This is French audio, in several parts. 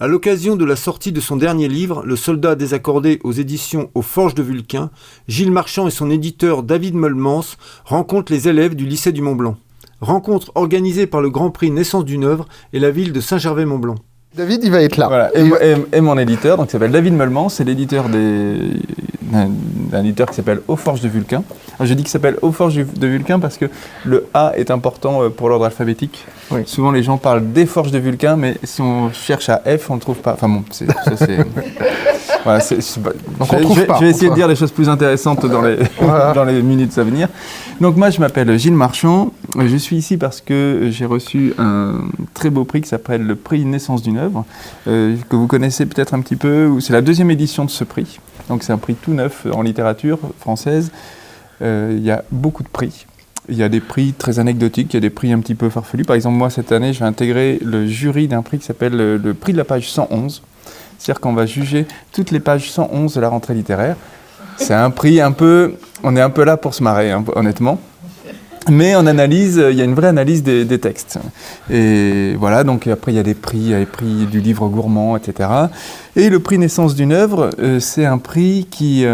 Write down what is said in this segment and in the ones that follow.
À l'occasion de la sortie de son dernier livre, Le soldat désaccordé aux éditions Aux Forges de Vulcain, Gilles Marchand et son éditeur David Meulemans rencontrent les élèves du lycée du Mont-Blanc. Rencontre organisée par le Grand Prix Naissance d'une œuvre et la ville de Saint-Gervais-Mont-Blanc. David, il va être là. Voilà. Et mon éditeur, donc, qui s'appelle David Meulemans, c'est l'éditeur d'un éditeur qui s'appelle Aux Forges de Vulcain. Alors, je dis qu'il s'appelle Aux Forges de Vulcain parce que le A est important pour l'ordre alphabétique. Oui. Souvent, les gens parlent des Forges de Vulcain, mais si on cherche à F, on ne le trouve pas. Enfin bon, ça c'est... Voilà, je vais essayer de dire les choses plus intéressantes dans les minutes à venir. Donc moi, je m'appelle Gilles Marchand. Je suis ici parce que j'ai reçu un très beau prix qui s'appelle le prix Naissance d'une œuvre, que vous connaissez peut-être un petit peu. C'est la 2e édition de ce prix. Donc c'est un prix tout neuf en littérature française. Il y a beaucoup de prix. Il y a des prix très anecdotiques, il y a des prix un petit peu farfelus. Par exemple, moi, cette année, je vais intégrer le jury d'un prix qui s'appelle le prix de la page 111. C'est-à-dire qu'on va juger toutes les pages 111 de la rentrée littéraire. C'est un prix un peu... On est un peu là pour se marrer, hein, honnêtement. Mais on analyse, il y a une vraie analyse des textes. Et voilà, donc après il y a des prix, du livre gourmand, etc. Et le prix Naissance d'une œuvre, c'est un prix qui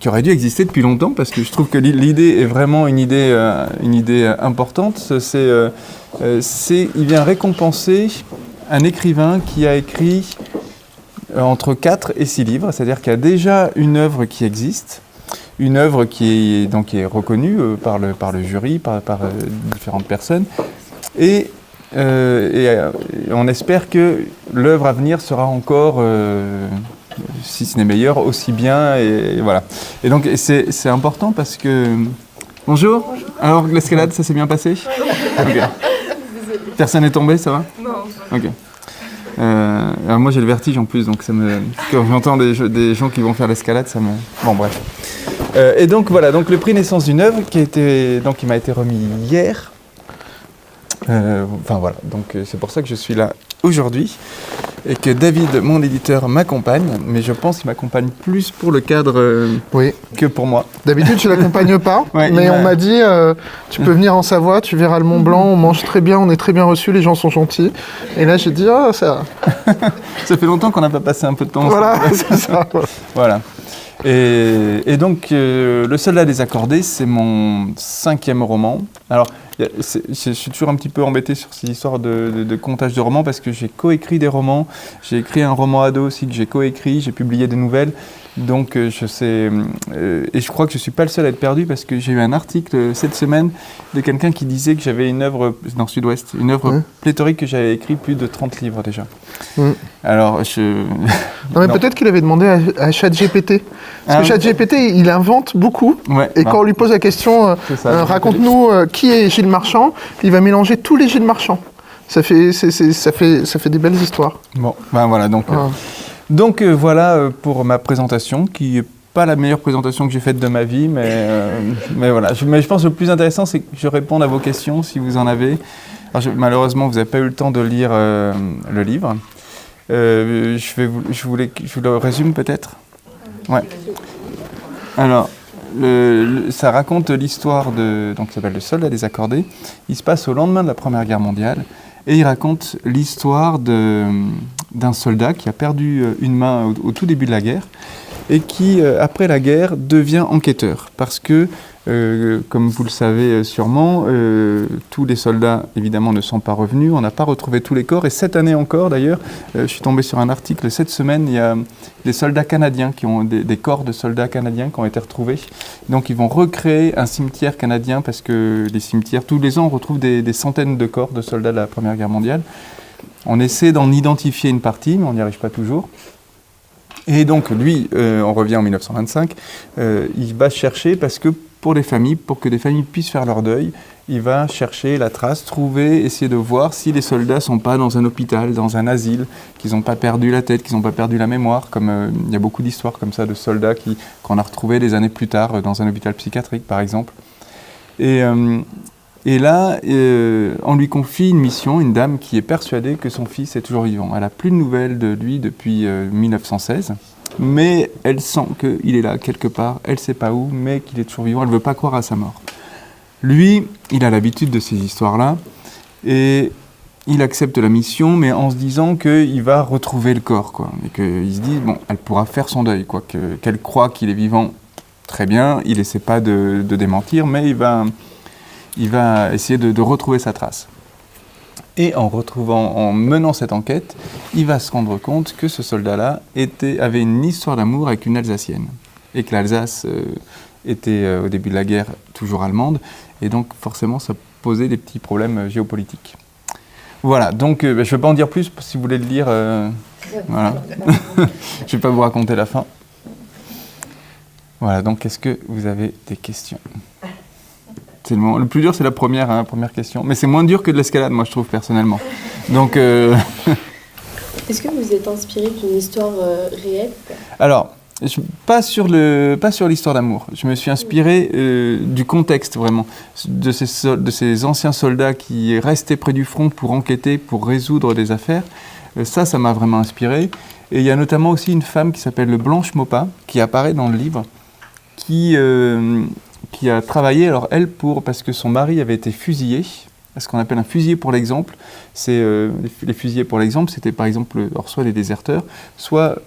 aurait dû exister depuis longtemps, parce que je trouve que l'idée est vraiment une idée importante. Il vient récompenser un écrivain qui a écrit entre 4 et 6 livres, c'est-à-dire qu'il y a déjà une œuvre qui existe, une œuvre qui est reconnue par le jury, par différentes personnes, et on espère que l'œuvre à venir sera encore, si ce n'est meilleure, aussi bien, et voilà. Et donc c'est important parce que... Bonjour. Alors l'escalade, ça s'est bien passé? Okay. Personne n'est tombé, ça va? Non. Ok. Alors moi j'ai le vertige en plus, donc quand j'entends des gens qui vont faire l'escalade, ça me... Bon bref. Et donc voilà, donc le prix Naissance d'une œuvre qui m'a été remis hier. Enfin voilà, donc c'est pour ça que je suis là aujourd'hui et que David, mon éditeur, m'accompagne, mais je pense qu'il m'accompagne plus pour le cadre que pour moi. D'habitude, je ne l'accompagne pas, ouais, mais on m'a dit tu peux venir en Savoie, tu verras le Mont Blanc, on mange très bien, on est très bien reçus, les gens sont gentils. Et là, j'ai dit ça. Ça fait longtemps qu'on n'a pas passé un peu de temps ensemble. Voilà, c'est ça. Voilà. Et donc, Le soldat désaccordé, c'est mon 5e roman. Alors, je suis toujours un petit peu embêté sur ces histoires de comptage de romans parce que j'ai coécrit des romans. J'ai écrit un roman ado aussi que j'ai coécrit, j'ai publié des nouvelles. Donc, et je crois que je ne suis pas le seul à être perdu parce que j'ai eu un article cette semaine de quelqu'un qui disait que j'avais une œuvre, dans Sud-Ouest, une œuvre pléthorique, que j'avais écrit plus de 30 livres déjà. Alors, Non, mais peut-être qu'il avait demandé à ChatGPT. Parce que ChatGPT, il invente beaucoup. Ouais, et quand on lui pose la question, raconte-nous qui est Gilles Marchand, il va mélanger tous les Gilles Marchand. Ça fait des belles histoires. Bon, ben voilà, donc voilà pour ma présentation, qui n'est pas la meilleure présentation que j'ai faite de ma vie, mais voilà. Mais je pense que le plus intéressant, c'est que je réponde à vos questions, si vous en avez. Alors, malheureusement, vous n'avez pas eu le temps de lire le livre. Je vous le résume peut-être. Ouais. Alors, ça raconte l'histoire donc ça s'appelle Le soldat désaccordé. Il se passe au lendemain de la Première Guerre mondiale et il raconte l'histoire d'un soldat qui a perdu une main au tout début de la guerre et qui, après la guerre, devient enquêteur. Parce que, comme vous le savez sûrement, tous les soldats, évidemment, ne sont pas revenus. On n'a pas retrouvé tous les corps. Et cette année encore, d'ailleurs, je suis tombé sur un article cette semaine, il y a des soldats canadiens, des corps de soldats canadiens qui ont été retrouvés. Donc, ils vont recréer un cimetière canadien parce que les cimetières, tous les ans, on retrouve des centaines de corps de soldats de la Première Guerre mondiale. On essaie d'en identifier une partie, mais on n'y arrive pas toujours. Et donc, lui, on revient en 1925, il va chercher parce que pour que des familles puissent faire leur deuil, il va chercher la trace, trouver, essayer de voir si les soldats ne sont pas dans un hôpital, dans un asile, qu'ils n'ont pas perdu la tête, qu'ils n'ont pas perdu la mémoire, comme il y a beaucoup d'histoires comme ça de soldats qu'on a retrouvés des années plus tard dans un hôpital psychiatrique, par exemple. Et là, on lui confie une mission, une dame qui est persuadée que son fils est toujours vivant. Elle n'a plus de nouvelles de lui depuis 1916, mais elle sent qu'il est là quelque part, elle ne sait pas où, mais qu'il est toujours vivant, elle ne veut pas croire à sa mort. Lui, il a l'habitude de ces histoires-là, et il accepte la mission, mais en se disant qu'il va retrouver le corps, quoi. Et qu'il se dit, bon, elle pourra faire son deuil, quoi. Qu'elle croit qu'il est vivant, très bien, il n'essaie pas de démentir, mais il va essayer de retrouver sa trace. Et en menant cette enquête, il va se rendre compte que ce soldat-là avait une histoire d'amour avec une Alsacienne. Et que l'Alsace était, au début de la guerre, toujours allemande. Et donc, forcément, ça posait des petits problèmes géopolitiques. Voilà, donc je ne vais pas en dire plus, si vous voulez le lire. Voilà. Je ne vais pas vous raconter la fin. Voilà, donc est-ce que vous avez des questions ? Le plus dur, c'est la première question. Mais c'est moins dur que de l'escalade, moi, je trouve, personnellement. Donc, Est-ce que vous êtes inspiré d'une histoire réelle ? Alors, pas sur l'histoire d'amour. Je me suis inspiré du contexte, vraiment, de ces anciens soldats qui restaient près du front pour enquêter, pour résoudre des affaires. Ça m'a vraiment inspiré. Et il y a notamment aussi une femme qui s'appelle Blanche Maupas, qui apparaît dans le livre, qui a travaillé, alors elle, parce que son mari avait été fusillé, ce qu'on appelle un fusillé pour l'exemple. Les fusillés pour l'exemple, c'était par exemple soit des déserteurs, soit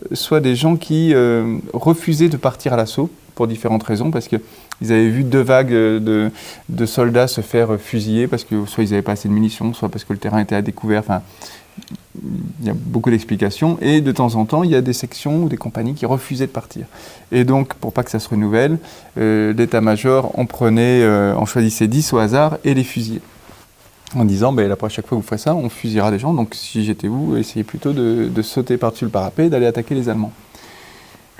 des gens qui refusaient de partir à l'assaut pour différentes raisons, parce qu'ils avaient vu 2 vagues de soldats se faire fusiller, parce que soit ils n'avaient pas assez de munitions, soit parce que le terrain était à découvert. Enfin, il y a beaucoup d'explications, et de temps en temps, il y a des sections ou des compagnies qui refusaient de partir. Et donc, pour pas que ça se renouvelle, l'état-major en choisissait 10 au hasard et les fusillait. En disant, la prochaine fois que vous ferez ça, on fusillera des gens, donc si j'étais vous, essayez plutôt de sauter par-dessus le parapet et d'aller attaquer les Allemands.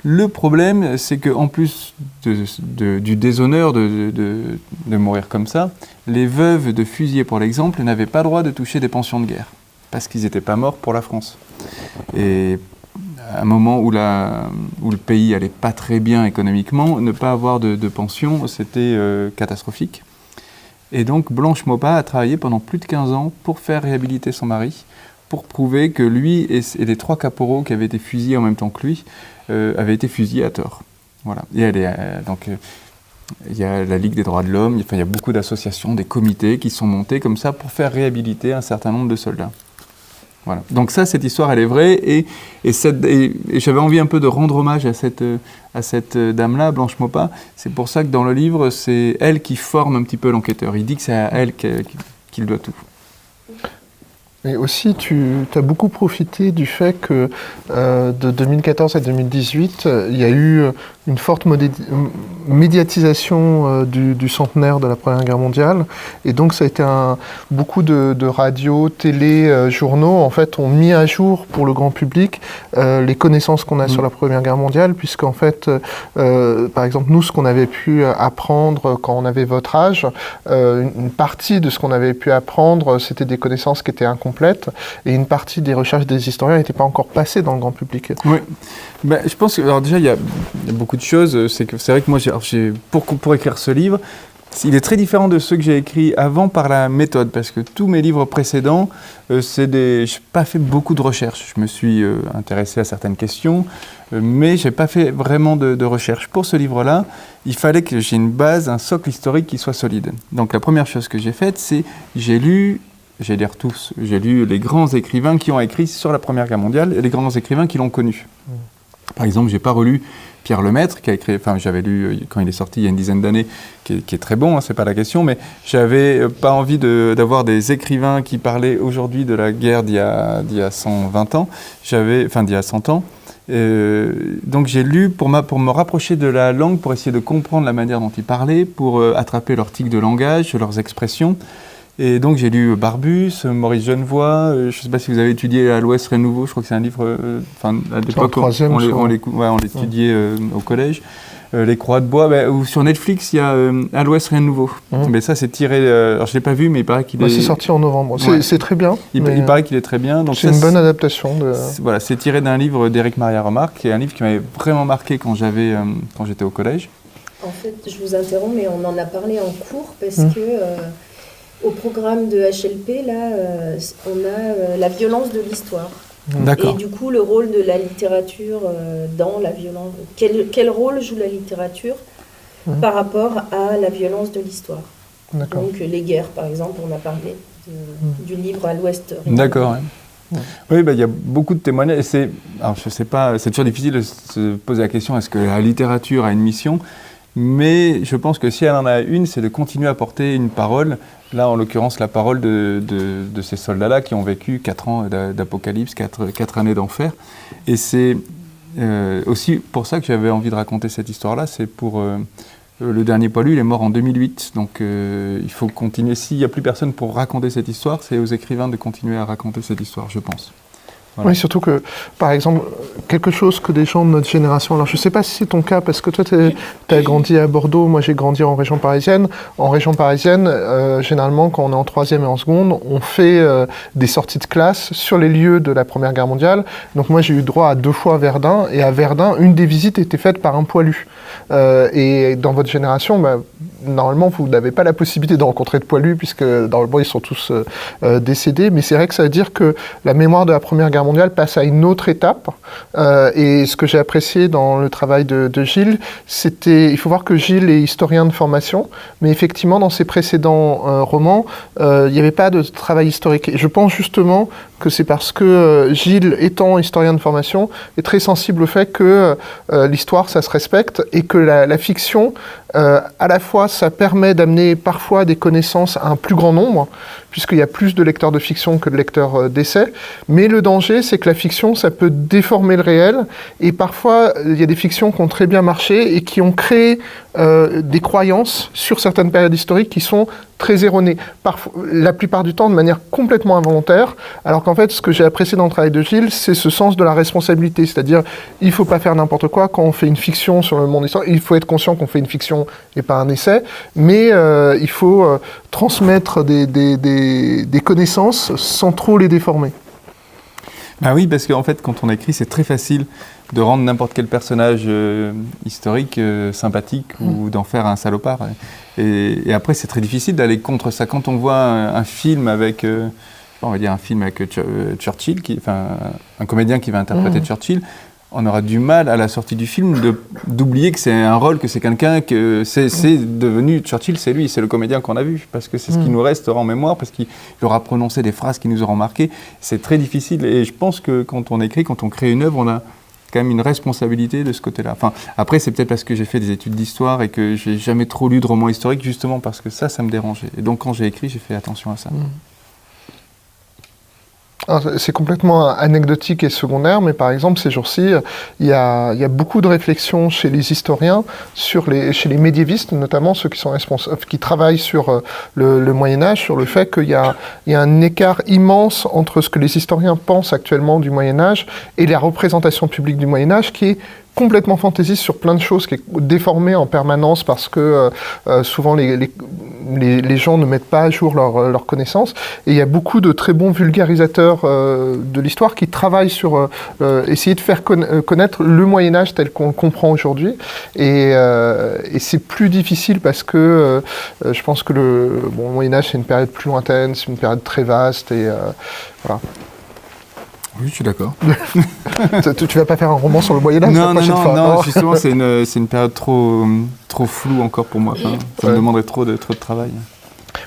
Le problème, c'est qu'en plus du déshonneur de mourir comme ça, les veuves de fusillés, pour l'exemple, n'avaient pas le droit de toucher des pensions de guerre, parce qu'ils n'étaient pas morts pour la France. Et à un moment où le pays allait pas très bien économiquement, ne pas avoir de pension, c'était catastrophique. Et donc Blanche Maupas a travaillé pendant plus de 15 ans pour faire réhabiliter son mari, pour prouver que lui et les 3 caporaux qui avaient été fusillés en même temps que lui avaient été fusillés à tort. Voilà. Et il y a la Ligue des droits de l'homme, il y a beaucoup d'associations, des comités qui sont montés comme ça pour faire réhabiliter un certain nombre de soldats. Voilà. Donc cette histoire, elle est vraie, et j'avais envie un peu de rendre hommage à cette dame-là, Blanche Maupas. C'est pour ça que dans le livre, c'est elle qui forme un petit peu l'enquêteur. Il dit que c'est à elle qu'il doit tout. Mais aussi, tu as beaucoup profité du fait que de 2014 à 2018, il y a eu une forte médiatisation du centenaire de la Première Guerre mondiale. Et donc, ça a été beaucoup de radios, télé, journaux, en fait, ont mis à jour pour le grand public les connaissances qu'on a sur la Première Guerre mondiale, puisqu'en fait, par exemple, nous, ce qu'on avait pu apprendre quand on avait votre âge, une partie de ce qu'on avait pu apprendre, c'était des connaissances qui étaient incomplètes, et une partie des recherches des historiens n'était pas encore passée dans le grand public. Oui. Je pense que, alors déjà, il y a beaucoup de choses. C'est vrai que moi, pour écrire ce livre, il est très différent de ceux que j'ai écrits avant par la méthode, parce que tous mes livres précédents, je n'ai pas fait beaucoup de recherches. Je me suis intéressé à certaines questions, mais je n'ai pas fait vraiment de recherche. Pour ce livre-là, il fallait que j'ai une base, un socle historique qui soit solide. Donc la première chose que j'ai faite, c'est j'ai lu les grands écrivains qui ont écrit sur la Première Guerre mondiale et les grands écrivains qui l'ont connu. Par exemple, je n'ai pas relu Pierre Lemaitre, qui a écrit, j'avais lu quand il est sorti il y a une dizaine d'années, qui est très bon, c'est pas la question, mais j'avais pas envie d'avoir des écrivains qui parlaient aujourd'hui de la guerre d'il y a 120 ans, d'il y a 100 ans. Donc j'ai lu pour me rapprocher de la langue, pour essayer de comprendre la manière dont ils parlaient, pour attraper leurs tics de langage, leurs expressions. Et donc j'ai lu Barbus, Maurice Genevoix, je ne sais pas si vous avez étudié À l'Ouest Rien de Nouveau, je crois que c'est un livre, à l'époque on l'étudiait au collège. Les Croix de Bois, ou sur Netflix il y a À l'Ouest Rien de Nouveau. Mais ça c'est tiré, alors je ne l'ai pas vu, mais il paraît qu'il est... C'est sorti en novembre, c'est très bien. Il paraît qu'il est très bien. C'est une bonne adaptation. Voilà, c'est tiré d'un livre d'Éric Maria Remarque, qui est un livre qui m'avait vraiment marqué quand j'étais au collège. En fait, je vous interromps, mais on en a parlé en cours, parce que... Au programme de HLP, là, on a la violence de l'histoire. D'accord. Et du coup, le rôle de la littérature dans la violence. Quel rôle joue la littérature par rapport à la violence de l'histoire ? Donc, les guerres, par exemple, on a parlé du livre à l'Ouest. D'accord. Ouais. Oui, il y a beaucoup de témoignages. Alors, je sais pas, c'est toujours difficile de se poser la question est-ce que la littérature a une mission? Mais je pense que si elle en a une, c'est de continuer à porter une parole. Là, en l'occurrence, la parole de ces soldats-là qui ont vécu 4 ans d'apocalypse, 4 années d'enfer. Et c'est aussi pour ça que j'avais envie de raconter cette histoire-là. C'est pour le dernier poilu, il est mort en 2008. Donc il faut continuer. S'il n'y a plus personne pour raconter cette histoire, c'est aux écrivains de continuer à raconter cette histoire, je pense. Voilà. Oui, surtout que, par exemple, quelque chose que des gens de notre génération... Alors, je ne sais pas si c'est ton cas, parce que toi, tu as grandi à Bordeaux, moi j'ai grandi en région parisienne. En région parisienne, généralement, quand on est en 3e et en seconde, on fait des sorties de classe sur les lieux de la Première Guerre mondiale. Donc moi, j'ai eu droit à 2 fois Verdun, et à Verdun, une des visites était faite par un poilu. Et dans votre génération, normalement, vous n'avez pas la possibilité de rencontrer de poilus, puisque normalement, ils sont tous décédés. Mais c'est vrai que ça veut dire que la mémoire de la Première Guerre mondiale passe à une autre étape. Et ce que j'ai apprécié dans le travail de Gilles, il faut voir que Gilles est historien de formation, mais effectivement, dans ses précédents romans, il n'y avait pas de travail historique. Et je pense justement que c'est parce que Gilles, étant historien de formation, est très sensible au fait que l'histoire, ça se respecte, et que la fiction, à la fois, ça permet d'amener parfois des connaissances à un plus grand nombre, puisqu'il y a plus de lecteurs de fiction que de lecteurs d'essais, mais le danger, c'est que la fiction, ça peut déformer le réel, et parfois, il y a des fictions qui ont très bien marché et qui ont créé des croyances sur certaines périodes historiques qui sont très erronées, la plupart du temps de manière complètement involontaire, alors qu'en fait, ce que j'ai apprécié dans le travail de Gilles, c'est ce sens de la responsabilité, c'est-à-dire, il ne faut pas faire n'importe quoi quand on fait une fiction sur le monde historique, il faut être conscient qu'on fait une fiction et pas un essai, mais il faut transmettre des connaissances sans trop les déformer. Ah oui, parce qu'en fait, quand on écrit, c'est très facile de rendre n'importe quel personnage historique sympathique ou d'en faire un salopard. Et après, c'est très difficile d'aller contre ça. Quand on voit un film avec, on va dire un film avec Churchill, un comédien qui va interpréter Churchill, on aura du mal à la sortie du film d'oublier que c'est un rôle, que c'est quelqu'un, que c'est devenu Churchill, c'est lui, c'est le comédien qu'on a vu, parce que c'est ce qui nous restera en mémoire, parce qu'il aura prononcé des phrases qui nous auront marqué. C'est très difficile, et je pense que quand on écrit, quand on crée une œuvre, on a quand même une responsabilité de ce côté-là. Enfin, après, c'est peut-être parce que j'ai fait des études d'histoire et que j'ai jamais trop lu de romans historiques, justement parce que ça me dérangeait. Et donc, quand j'ai écrit, j'ai fait attention à ça. C'est complètement anecdotique et secondaire, mais par exemple, ces jours-ci, il y a beaucoup de réflexions chez les historiens, chez les médiévistes, notamment ceux qui travaillent sur le Moyen-Âge, sur le fait qu'il y a un écart immense entre ce que les historiens pensent actuellement du Moyen-Âge et la représentation publique du Moyen-Âge, qui est complètement fantaisiste sur plein de choses, qui est déformée en permanence parce que souvent les gens ne mettent pas à jour leurs connaissances. Et il y a beaucoup de très bons vulgarisateurs de l'histoire qui travaillent sur essayer de faire connaître le Moyen-Âge tel qu'on le comprend aujourd'hui. Et c'est plus difficile parce que je pense que le Moyen-Âge, c'est une période plus lointaine, c'est une période très vaste. Et voilà. Oui, je suis d'accord. Tu vas pas faire un roman sur le Moyen-Âge la prochaine fois? Non, justement, c'est une période trop floue encore pour moi. Enfin, ça me demanderait trop de travail.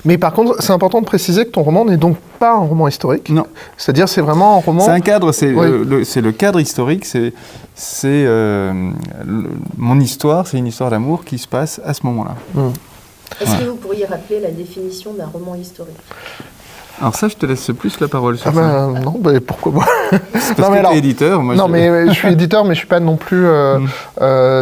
Mais par contre, c'est important de préciser que ton roman n'est donc pas un roman historique. Non. C'est-à-dire, c'est vraiment un roman... C'est un cadre, c'est le cadre historique, c'est mon histoire, c'est une histoire d'amour qui se passe à ce moment-là. Est-ce que vous pourriez rappeler la définition d'un roman historique ? Alors ça, je te laisse plus la parole sur ça. Non, pourquoi moi? C'est parce que tu es éditeur. Moi, mais je suis éditeur, mais je ne suis pas non plus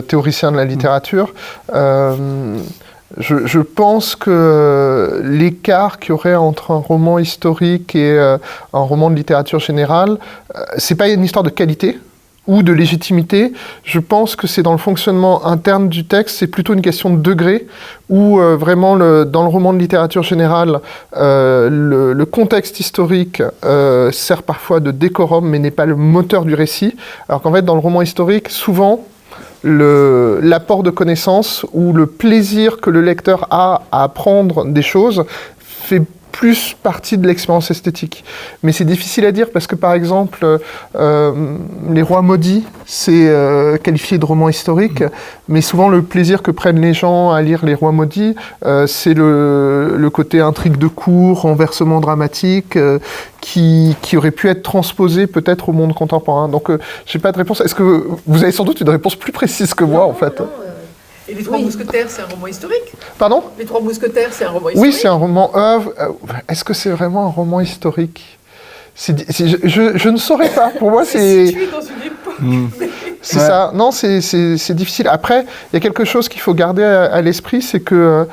théoricien de la littérature. Je pense que l'écart qu'il y aurait entre un roman historique et un roman de littérature générale, c'est pas une histoire de qualité ou de légitimité. Je pense que c'est dans le fonctionnement interne du texte, c'est plutôt une question de degré, où vraiment, dans le roman de littérature générale, le contexte historique sert parfois de décorum, mais n'est pas le moteur du récit, alors qu'en fait, dans le roman historique, souvent, l'apport de connaissances ou le plaisir que le lecteur a à apprendre des choses fait plus partie de l'expérience esthétique. Mais c'est difficile à dire parce que, par exemple, Les Rois Maudits, c'est qualifié de roman historique, mais souvent le plaisir que prennent les gens à lire Les Rois Maudits, c'est le côté intrigue de cour, renversement dramatique, qui aurait pu être transposé peut-être au monde contemporain. Donc, j'ai pas de réponse. Est-ce que vous avez sans doute une réponse plus précise que moi, en fait? Et Les Trois Mousquetaires, c'est un roman historique? Pardon? Les Trois Mousquetaires, c'est un roman historique? Oui, c'est un roman. Est-ce que c'est vraiment un roman historique? Je ne saurais pas. Pour moi, c'est situé dans une époque. C'est ça. Non, c'est difficile. Après, il y a quelque chose qu'il faut garder à l'esprit, c'est que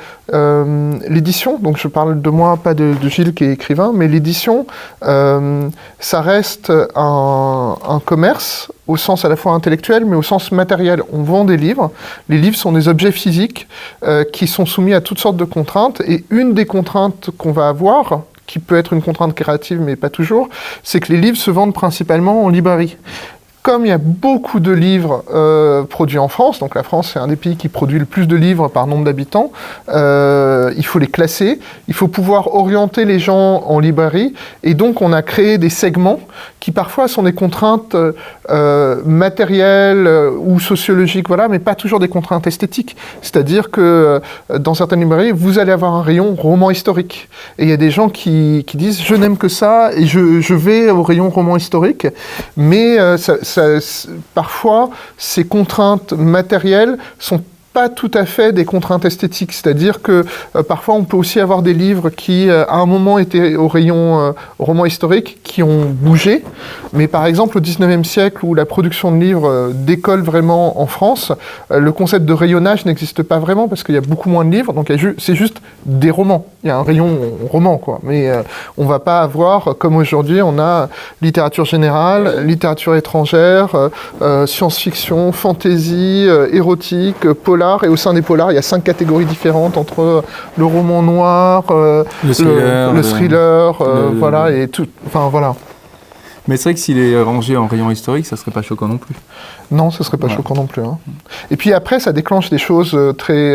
l'édition, donc je parle de moi, pas de Gilles qui est écrivain, mais l'édition, ça reste un commerce au sens à la fois intellectuel, mais au sens matériel. On vend des livres. Les livres sont des objets physiques qui sont soumis à toutes sortes de contraintes. Et une des contraintes qu'on va avoir, qui peut être une contrainte créative, mais pas toujours, c'est que les livres se vendent principalement en librairie. Comme il y a beaucoup de livres produits en France, donc la France c'est un des pays qui produit le plus de livres par nombre d'habitants, il faut les classer, il faut pouvoir orienter les gens en librairie, et donc on a créé des segments qui parfois sont des contraintes matérielles ou sociologiques, voilà, mais pas toujours des contraintes esthétiques. C'est-à-dire que dans certaines librairies, vous allez avoir un rayon roman historique. Et il y a des gens qui disent « je n'aime que ça et je vais au rayon roman historique », mais parfois, ces contraintes matérielles sont pas tout à fait des contraintes esthétiques. C'est-à-dire que parfois, on peut aussi avoir des livres qui, à un moment, étaient au rayon roman historique, qui ont bougé. Mais par exemple, au XIXe siècle, où la production de livres décolle vraiment en France, le concept de rayonnage n'existe pas vraiment parce qu'il y a beaucoup moins de livres. Donc, c'est juste des romans. Il y a un rayon roman, quoi. Mais on va pas avoir, comme aujourd'hui, on a littérature générale, littérature étrangère, science-fiction, fantasy, érotique, polar. Et au sein des polars, il y a 5 catégories différentes entre le roman noir, le thriller, voilà, et tout. Enfin, voilà. Mais c'est vrai que s'il est rangé en rayon historique, ça serait pas choquant non plus. Non, ce serait pas choquant non plus. Hein. Et puis après, ça déclenche des choses très,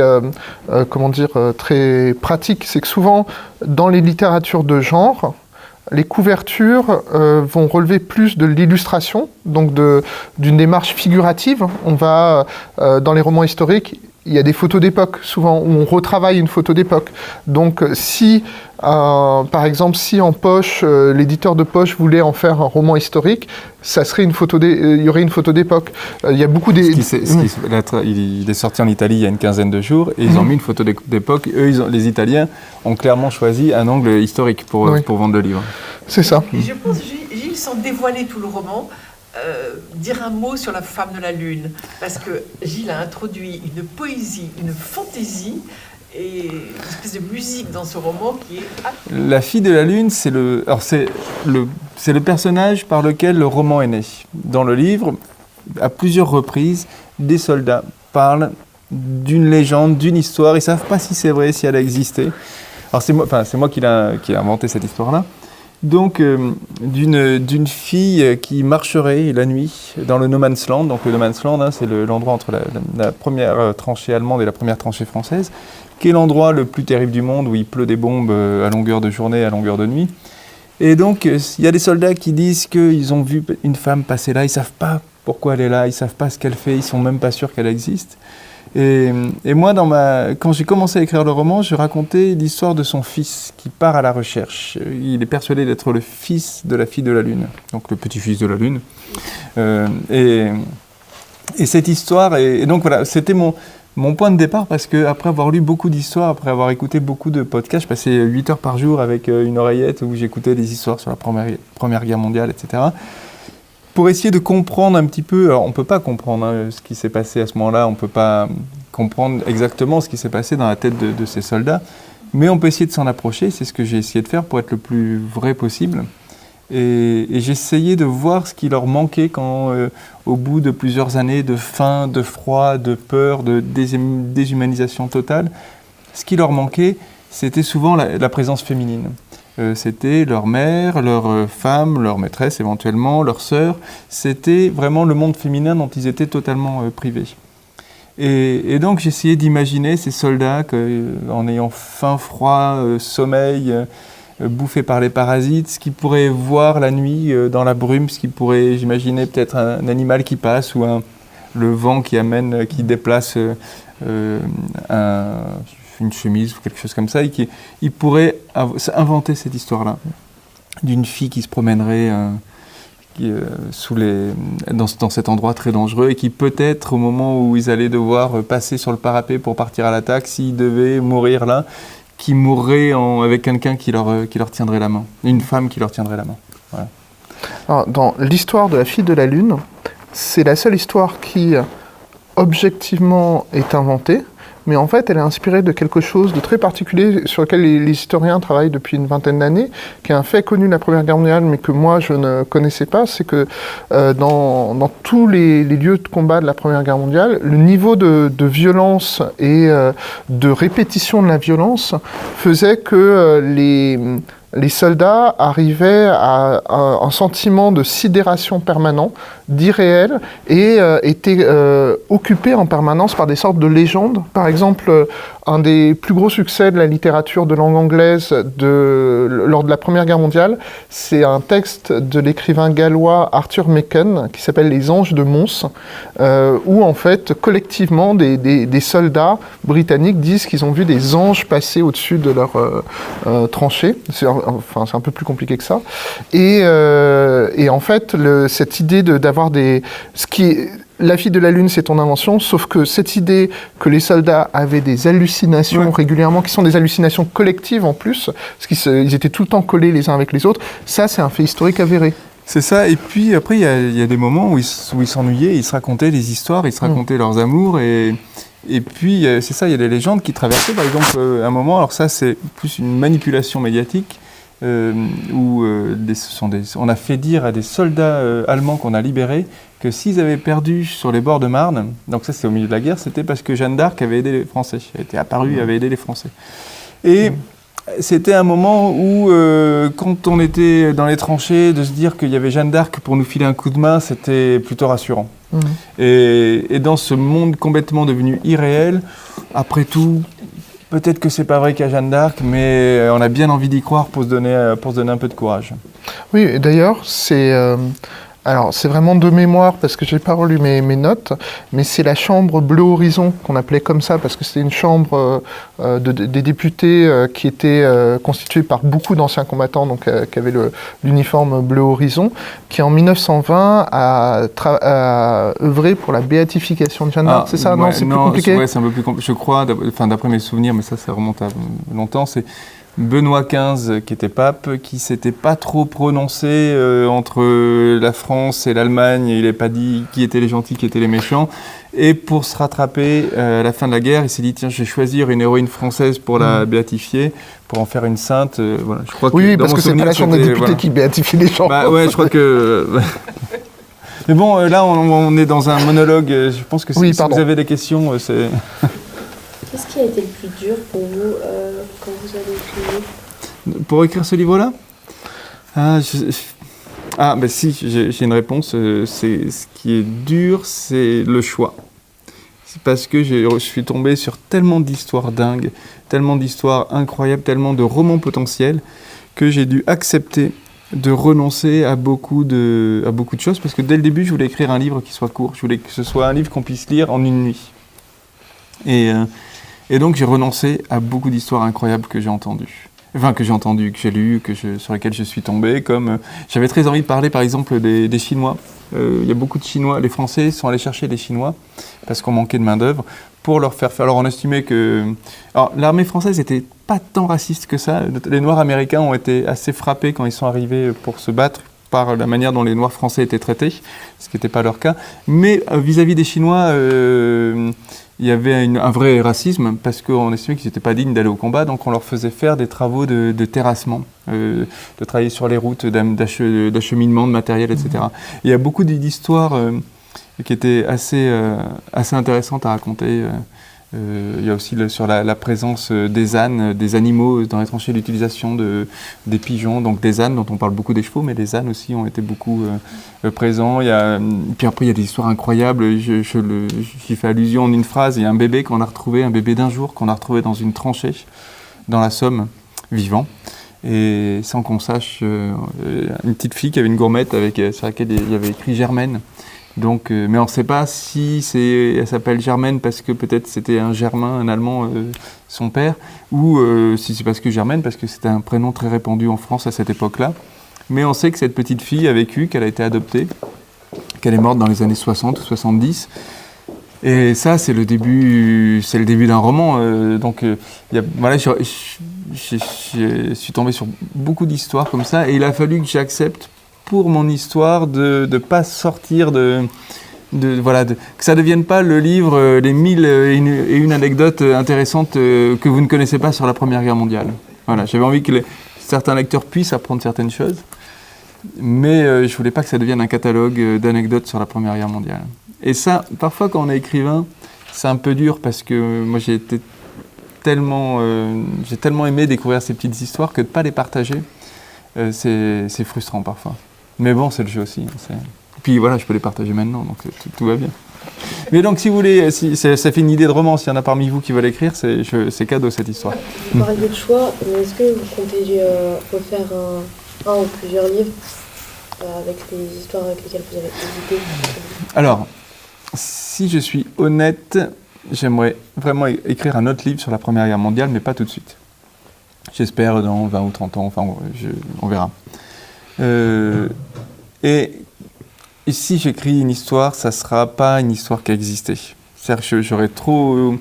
très pratiques. C'est que souvent, dans les littératures de genre, les couvertures vont relever plus de l'illustration, donc d'une démarche figurative. On va, dans les romans historiques, il y a des photos d'époque, souvent, où on retravaille une photo d'époque. Donc, si, par exemple, si en poche, l'éditeur de poche voulait en faire un roman historique, ça serait il y aurait une photo d'époque. Il y a beaucoup des... Il est sorti en Italie il y a une quinzaine de jours, et ils ont mis une photo d'époque. Eux, les Italiens, ont clairement choisi un angle historique pour vendre le livre. C'est ça. Et je pense, Gilles, sans dévoiler tout le roman, dire un mot sur la femme de la Lune, parce que Gilles a introduit une poésie, une fantaisie et une espèce de musique dans ce roman qui est... La fille de la Lune, c'est le personnage par lequel le roman est né. Dans le livre, à plusieurs reprises, des soldats parlent d'une légende, d'une histoire, ils ne savent pas si c'est vrai, si elle a existé. Alors c'est moi qui ai inventé cette histoire-là. Donc, d'une fille qui marcherait la nuit dans le No Man's Land. Donc, le No Man's Land, c'est l'endroit entre la première tranchée allemande et la première tranchée française, qui est l'endroit le plus terrible du monde où il pleut des bombes à longueur de journée, à longueur de nuit. Et donc, il y a des soldats qui disent qu'ils ont vu une femme passer là, ils ne savent pas pourquoi elle est là, ils ne savent pas ce qu'elle fait, ils ne sont même pas sûrs qu'elle existe. Et moi, quand j'ai commencé à écrire le roman, je racontais l'histoire de son fils qui part à la recherche. Il est persuadé d'être le fils de la fille de la Lune, donc le petit-fils de la Lune. Et cette histoire, et donc voilà, c'était mon point de départ parce qu'après avoir lu beaucoup d'histoires, après avoir écouté beaucoup de podcasts, je passais 8 heures par jour avec une oreillette où j'écoutais des histoires sur la Première Guerre mondiale, etc. Pour essayer de comprendre un petit peu, alors on ne peut pas comprendre ce qui s'est passé à ce moment-là, on ne peut pas comprendre exactement ce qui s'est passé dans la tête de ces soldats, mais on peut essayer de s'en approcher, c'est ce que j'ai essayé de faire pour être le plus vrai possible. Et j'ai essayé de voir ce qui leur manquait quand, au bout de plusieurs années de faim, de froid, de peur, de déshumanisation totale, ce qui leur manquait, c'était souvent la présence féminine. C'était leur mère, leur femme, leur maîtresse éventuellement, leur sœur. C'était vraiment le monde féminin dont ils étaient totalement privés. Et donc j'essayais d'imaginer ces soldats en ayant faim, froid, sommeil, bouffé par les parasites, ce qu'il pourrait voir la nuit dans la brume, ce qu'il pourrait, j'imaginer, peut-être un animal qui passe ou le vent qui déplace une chemise ou quelque chose comme ça, et il pourrait inventer cette histoire-là d'une fille qui se promènerait dans cet endroit très dangereux et qui peut-être au moment où ils allaient devoir passer sur le parapet pour partir à l'attaque, s'ils devaient mourir là, qui mourrait avec quelqu'un qui leur tiendrait la main, une femme qui leur tiendrait la main. Voilà. Alors, dans l'histoire de la fille de la Lune, c'est la seule histoire qui objectivement est inventée, mais en fait elle est inspirée de quelque chose de très particulier sur lequel les historiens travaillent depuis une vingtaine d'années, qui est un fait connu de la Première Guerre mondiale, mais que moi je ne connaissais pas. C'est que dans tous les lieux de combat de la Première Guerre mondiale, le niveau de violence et de répétition de la violence faisait que les soldats arrivaient à un sentiment de sidération permanent, d'irréel, et étaient occupés en permanence par des sortes de légendes. Par exemple, un des plus gros succès de la littérature de langue anglaise lors de la Première Guerre mondiale, c'est un texte de l'écrivain gallois Arthur Machen qui s'appelle « Les Anges de Mons », où en fait, collectivement, des soldats britanniques disent qu'ils ont vu des anges passer au-dessus de leur tranchée. C'est un peu plus compliqué que ça. Et en fait, cette idée d'avoir la fille de la Lune, c'est ton invention, sauf que cette idée que les soldats avaient des hallucinations régulièrement, qui sont des hallucinations collectives en plus, parce qu'ils étaient tout le temps collés les uns avec les autres, ça c'est un fait historique avéré. C'est ça, et puis après il y a des moments où ils s'ennuyaient, ils se racontaient des histoires, ils se racontaient leurs amours, et puis c'est ça, il y a des légendes qui traversaient, par exemple, un moment, alors ça c'est plus une manipulation médiatique, où on a fait dire à des soldats allemands qu'on a libérés que s'ils avaient perdu sur les bords de Marne, donc ça c'est au milieu de la guerre, c'était parce que Jeanne d'Arc avait aidé les Français, elle était apparue, avait aidé les Français. Et c'était un moment où, quand on était dans les tranchées, de se dire qu'il y avait Jeanne d'Arc pour nous filer un coup de main, c'était plutôt rassurant. Et dans ce monde complètement devenu irréel, après tout, peut-être que c'est pas vrai qu'il y a Jeanne d'Arc, mais on a bien envie d'y croire pour se donner un peu de courage. Oui, et d'ailleurs, c'est vraiment de mémoire parce que j'ai pas relu mes notes, mais c'est la chambre Bleu Horizon qu'on appelait comme ça parce que c'était une chambre des députés qui était constituée par beaucoup d'anciens combattants, donc qui avaient l'uniforme Bleu Horizon, qui en 1920 a œuvré pour la béatification de Jeanne d'Arc. C'est ça? Ouais, non, c'est plus compliqué. Ouais, c'est un peu plus compliqué. Je crois, d'après mes souvenirs, mais ça remonte à longtemps. C'est Benoît XV, qui était pape, qui s'était pas trop prononcé entre la France et l'Allemagne, il n'avait pas dit qui étaient les gentils, qui étaient les méchants. Et pour se rattraper à la fin de la guerre, il s'est dit tiens, je vais choisir une héroïne française pour la béatifier, pour en faire une sainte. Voilà. Je crois que parce que c'est pas la Chambre des députés qui béatifie les gens. Bah ouais, je crois que. Mais bon, là, on est dans un monologue. Je pense que si vous avez des questions, c'est. Qu'est-ce qui a été le plus dur pour vous quand vous avez écrit? Pour écrire ce livre-là? Si, j'ai une réponse. Ce qui est dur, c'est le choix. C'est parce que je suis tombé sur tellement d'histoires dingues, tellement d'histoires incroyables, tellement de romans potentiels, que j'ai dû accepter de renoncer à beaucoup de choses, parce que dès le début, je voulais écrire un livre qui soit court. Je voulais que ce soit un livre qu'on puisse lire en une nuit. Et donc j'ai renoncé à beaucoup d'histoires incroyables que j'ai entendues. Que j'ai lues, sur lesquelles je suis tombé. Comme j'avais très envie de parler par exemple des Chinois. Il y a beaucoup de Chinois, les Français sont allés chercher des Chinois parce qu'on manquait de main d'œuvre pour leur faire. Alors on estimait que l'armée française n'était pas tant raciste que ça. Les Noirs américains ont été assez frappés quand ils sont arrivés pour se battre par la manière dont les Noirs français étaient traités, ce qui n'était pas leur cas. Mais vis-à-vis des Chinois, il y avait un vrai racisme parce qu'on estimait qu'ils n'étaient pas dignes d'aller au combat, donc on leur faisait faire des travaux de terrassement, de travailler sur les routes, d'acheminement de matériel, etc. Et il y a beaucoup d'histoires qui étaient assez intéressantes à raconter. Il y a aussi sur la présence des ânes, des animaux dans les tranchées, l'utilisation des pigeons, donc des ânes dont on parle beaucoup des chevaux, mais les ânes aussi ont été beaucoup présents. Puis après il y a des histoires incroyables, j'y fais allusion en une phrase, il y a un bébé qu'on a retrouvé, un bébé d'1 jour qu'on a retrouvé dans une tranchée dans la Somme, vivant. et sans qu'on sache, une petite fille qui avait une gourmette sur laquelle il y avait écrit Germaine. Donc, mais on ne sait pas si elle s'appelle Germaine parce que peut-être c'était un Germain, un Allemand, son père, ou si c'est parce que Germaine, parce que c'était un prénom très répandu en France à cette époque-là. Mais on sait que cette petite fille a vécu, qu'elle a été adoptée, qu'elle est morte dans les années 60 ou 70. Et ça, c'est le début d'un roman. Voilà, je suis tombé sur beaucoup d'histoires comme ça, et il a fallu que j'accepte pour mon histoire de ne pas sortir que ça ne devienne pas le livre les 1000 et une anecdotes intéressantes que vous ne connaissez pas sur la Première Guerre mondiale. Voilà, j'avais envie que certains lecteurs puissent apprendre certaines choses, mais je ne voulais pas que ça devienne un catalogue d'anecdotes sur la Première Guerre mondiale. Et ça, parfois quand on est écrivain, c'est un peu dur parce que moi j'ai tellement aimé découvrir ces petites histoires que de ne pas les partager, c'est frustrant parfois. Mais bon, c'est le jeu aussi. Et puis voilà, je peux les partager maintenant, donc tout va bien. Mais donc, si vous voulez, ça fait une idée de roman, s'il y en a parmi vous qui veulent écrire, c'est cadeau cette histoire. Vous parliez de choix, mais est-ce que vous comptez refaire un ou plusieurs livres avec les histoires avec lesquelles vous avez hésité? Alors, si je suis honnête, j'aimerais vraiment écrire un autre livre sur la Première Guerre mondiale, mais pas tout de suite. J'espère dans 20 ou 30 ans, enfin, on verra. Et si j'écris une histoire, ça ne sera pas une histoire qui a existé. C'est-à-dire que j'aurais trop...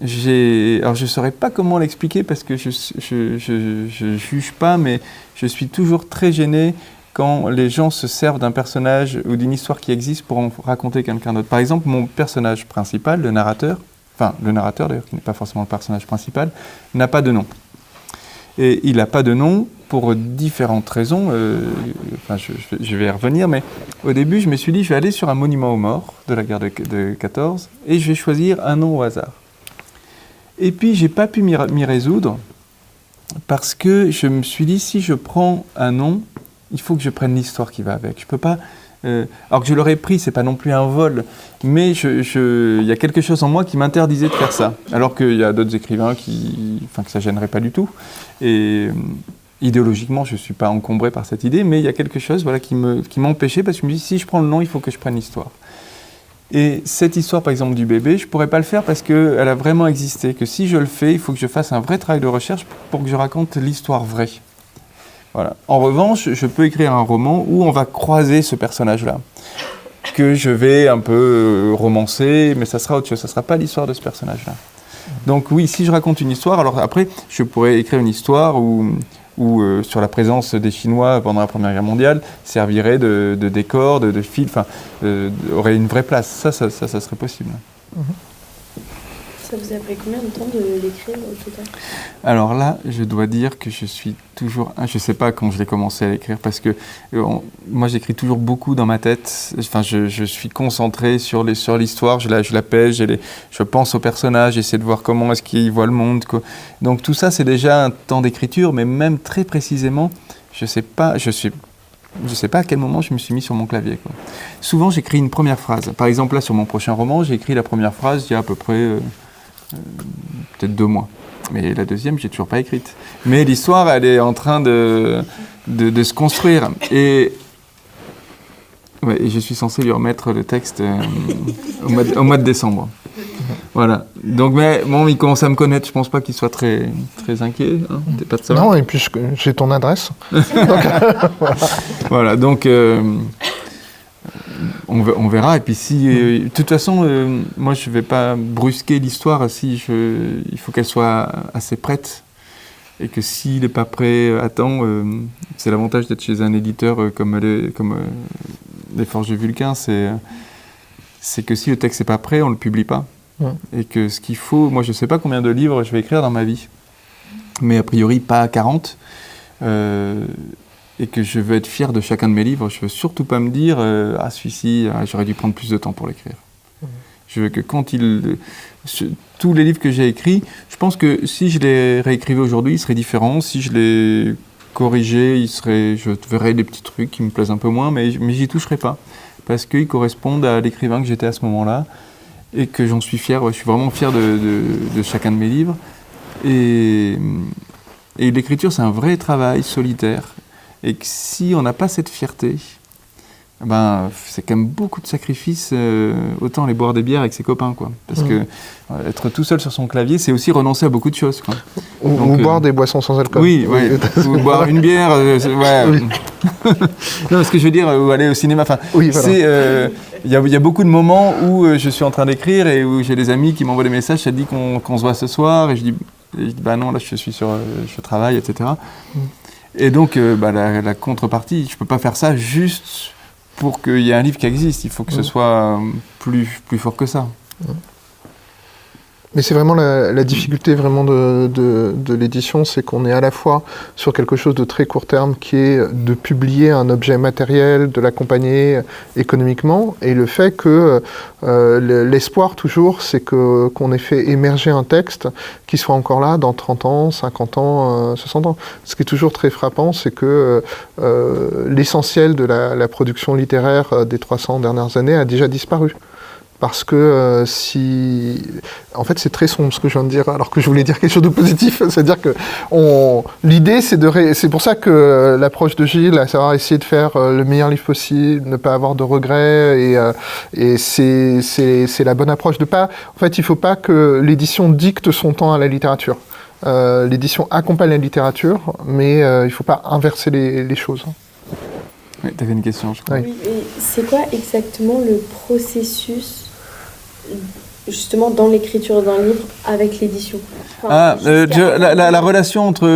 Alors je ne saurais pas comment l'expliquer parce que je juge pas, mais je suis toujours très gêné quand les gens se servent d'un personnage ou d'une histoire qui existe pour en raconter quelqu'un d'autre. Par exemple, mon personnage principal, le narrateur d'ailleurs, qui n'est pas forcément le personnage principal, n'a pas de nom. Et il n'a pas de nom pour différentes raisons. Je vais y revenir, mais au début, je me suis dit, je vais aller sur un monument aux morts de la guerre de 14 et je vais choisir un nom au hasard. Et puis, je n'ai pas pu m'y résoudre parce que je me suis dit, si je prends un nom, il faut que je prenne l'histoire qui va avec. Je peux pas... alors que je l'aurais pris, c'est pas non plus un vol, mais il y a quelque chose en moi qui m'interdisait de faire ça. Alors qu'il y a d'autres écrivains que ça gênerait pas du tout. Et idéologiquement, je suis pas encombré par cette idée, mais il y a quelque chose qui m'empêchait parce que je me dis, si je prends le nom, il faut que je prenne l'histoire. Et cette histoire, par exemple, du bébé, je pourrais pas le faire parce qu'elle a vraiment existé. Que si je le fais, il faut que je fasse un vrai travail de recherche pour que je raconte l'histoire vraie. Voilà. En revanche, je peux écrire un roman où on va croiser ce personnage-là, que je vais un peu romancer, mais ça sera autre chose, ça ne sera pas l'histoire de ce personnage-là. Donc oui, si je raconte une histoire, alors après, je pourrais écrire une histoire où sur la présence des Chinois pendant la Première Guerre mondiale, servirait de décor, de fil, aurait une vraie place. Ça serait possible. Ça vous a pris combien de temps de l'écrire au total? Alors là, je dois dire que je suis toujours... Je ne sais pas quand je l'ai commencé à l'écrire parce que moi, j'écris toujours beaucoup dans ma tête. Enfin, je suis concentré sur l'histoire, je la pèse, je pense au personnage, j'essaie de voir comment est-ce qu'il voit le monde. Donc tout ça, c'est déjà un temps d'écriture, mais même très précisément, je ne sais pas à quel moment je me suis mis sur mon clavier. Souvent, j'écris une première phrase. Par exemple, là, sur mon prochain roman, j'ai écrit la première phrase il y a à peu près... peut-être 2 mois. Mais la deuxième, j'ai toujours pas écrite. Mais l'histoire, elle est en train de se construire. Et je suis censé lui remettre le texte au mois de décembre. Voilà. Donc, mais bon, il commence à me connaître. Je pense pas qu'il soit très, très inquiet. Hein. T'es pas de ça. Non, et puis j'ai ton adresse. Voilà. Donc, on verra. Et puis si, de toute façon, moi je vais pas brusquer l'histoire. Il faut qu'elle soit assez prête. Et que s'il n'est pas prêt à temps, c'est l'avantage d'être chez un éditeur comme les Forges de Vulcain, c'est que si le texte n'est pas prêt, on ne le publie pas. Ouais. Et que ce qu'il faut, moi je ne sais pas combien de livres je vais écrire dans ma vie, mais a priori pas 40. Et que je veux être fier de chacun de mes livres. Je ne veux surtout pas me dire « celui-ci, j'aurais dû prendre plus de temps pour l'écrire. » Je veux que tous les livres que j'ai écrits, je pense que si je les réécrivais aujourd'hui, ils seraient différents. Si je les corrigeais, je verrais des petits trucs qui me plaisent un peu moins, mais j'y toucherais pas. Parce qu'ils correspondent à l'écrivain que j'étais à ce moment-là et que j'en suis fier. Je suis vraiment fier de chacun de mes livres. Et Et l'écriture, c'est un vrai travail solitaire. Et que si on n'a pas cette fierté, ben, c'est quand même beaucoup de sacrifices, autant aller boire des bières avec ses copains, quoi. Parce que être tout seul sur son clavier, c'est aussi renoncer à beaucoup de choses, quoi. Ou boire des boissons sans alcool. Oui, ouais. Ou boire une bière. Ouais. Oui. Non, ce que je veux dire, ou aller au cinéma. Enfin, oui, voilà. C'est, y a beaucoup de moments où je suis en train d'écrire et où j'ai des amis qui m'envoient des messages, ça dit qu'on se voit ce soir, et je dis bah non, là je travaille, etc. Et donc, la contrepartie, je peux pas faire ça juste pour qu'il y ait un livre qui existe, il faut que ce soit plus fort que ça. Mais c'est vraiment la difficulté vraiment de l'édition, c'est qu'on est à la fois sur quelque chose de très court terme qui est de publier un objet matériel, de l'accompagner économiquement, et le fait que l'espoir toujours, c'est qu'on ait fait émerger un texte qui soit encore là dans 30 ans, 50 ans, 60 ans. Ce qui est toujours très frappant, c'est que l'essentiel de la production littéraire des 300 dernières années a déjà disparu. Parce que en fait, c'est très sombre ce que je viens de dire, alors que je voulais dire quelque chose de positif. C'est-à-dire que l'idée, c'est pour ça que l'approche de Gilles, à savoir essayer de faire le meilleur livre possible, ne pas avoir de regrets, et c'est la bonne approche de pas. En fait, il faut pas que l'édition dicte son temps à la littérature. L'édition accompagne la littérature, mais il faut pas inverser les choses. Oui, tu avais une question, je crois. Oui, et c'est quoi exactement le processus justement dans l'écriture d'un livre avec l'édition? La relation entre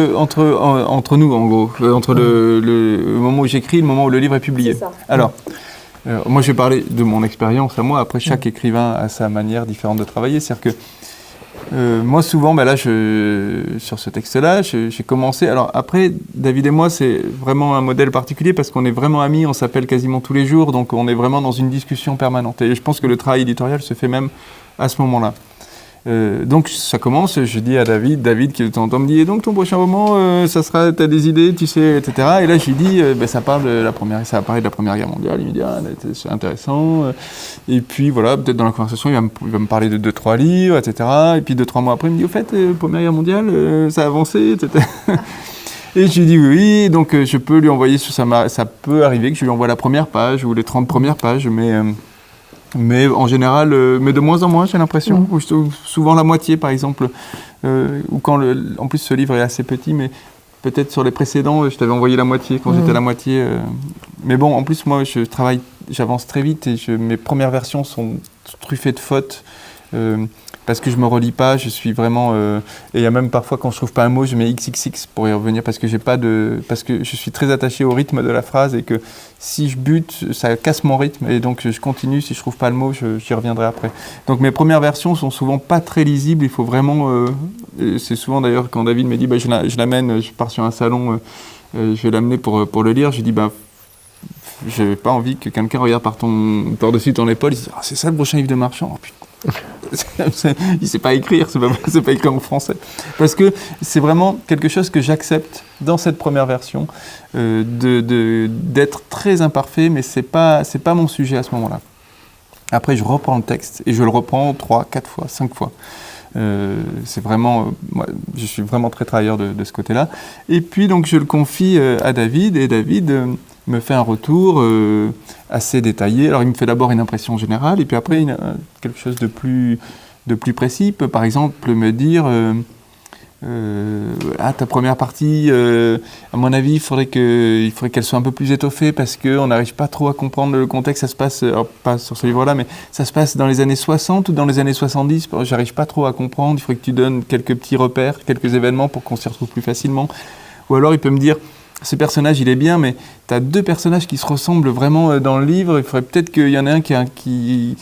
nous, en gros, entre le moment où j'écris et le moment où le livre est publié. C'est ça. Alors, moi je vais parler de mon expérience à moi, après chaque écrivain a sa manière différente de travailler, c'est-à-dire que moi souvent, sur ce texte-là, j'ai commencé, alors après, David et moi, c'est vraiment un modèle particulier parce qu'on est vraiment amis, on s'appelle quasiment tous les jours, donc on est vraiment dans une discussion permanente. Et je pense que le travail éditorial se fait même à ce moment-là. Donc ça commence, je dis à David qui de temps en temps me dit, et donc ton prochain roman, ça sera, t'as des idées, tu sais, etc. Et là je lui dis, ça va parler de la Première Guerre mondiale. Il me dit, c'est intéressant. Et puis voilà, peut-être dans la conversation, il va me parler de 2-3 livres, etc. Et puis 2-3 mois après, il me dit, au fait, Première Guerre mondiale, ça a avancé, etc. Et je lui dis oui, donc je peux lui envoyer, ça peut arriver que je lui envoie la première page ou les 30 premières pages, mais en général, mais de moins en moins, j'ai l'impression. Souvent la moitié, par exemple. Ou quand en plus, ce livre est assez petit, mais peut-être sur les précédents, je t'avais envoyé la moitié, quand j'étais à la moitié. Mais bon, en plus, moi, j'avance très vite et mes premières versions sont truffées de fautes. Parce que je me relis pas, je suis vraiment... et il y a même parfois, quand je trouve pas un mot, je mets XXX pour y revenir, parce que je suis très attaché au rythme de la phrase, et que si je bute, ça casse mon rythme, et donc je continue, si je trouve pas le mot, j'y reviendrai après. Donc mes premières versions sont souvent pas très lisibles, il faut vraiment... c'est souvent d'ailleurs, quand David me dit, je l'amène, je pars sur un salon, je vais l'amener pour le lire, je dis, j'ai pas envie que quelqu'un regarde par-dessus ton épaule, il se dit, c'est ça le prochain livre de Marchand, oh, putain. Il sait pas écrire, c'est pas écrit en français. Parce que c'est vraiment quelque chose que j'accepte dans cette première version, d'être très imparfait, mais c'est pas mon sujet à ce moment-là. Après, je reprends le texte et je le reprends 3, 4 fois, 5 fois. C'est vraiment, moi, je suis vraiment très travailleur de ce côté-là. Et puis donc je le confie à David, et David me fait un retour assez détaillé. Alors il me fait d'abord une impression générale, et puis après quelque chose de plus précis. Il peut par exemple me dire ta première partie, à mon avis, il faudrait qu'elle soit un peu plus étoffée, parce qu'on n'arrive pas trop à comprendre le contexte. Ça se passe, alors, pas sur ce livre-là, mais ça se passe dans les années 60 ou dans les années 70. J'arrive pas trop à comprendre. Il faudrait que tu donnes quelques petits repères, quelques événements pour qu'on s'y retrouve plus facilement. Ou alors il peut me dire, ce personnage, il est bien, mais tu as 2 personnages qui se ressemblent vraiment dans le livre. Il faudrait peut-être qu'il y en ait un qui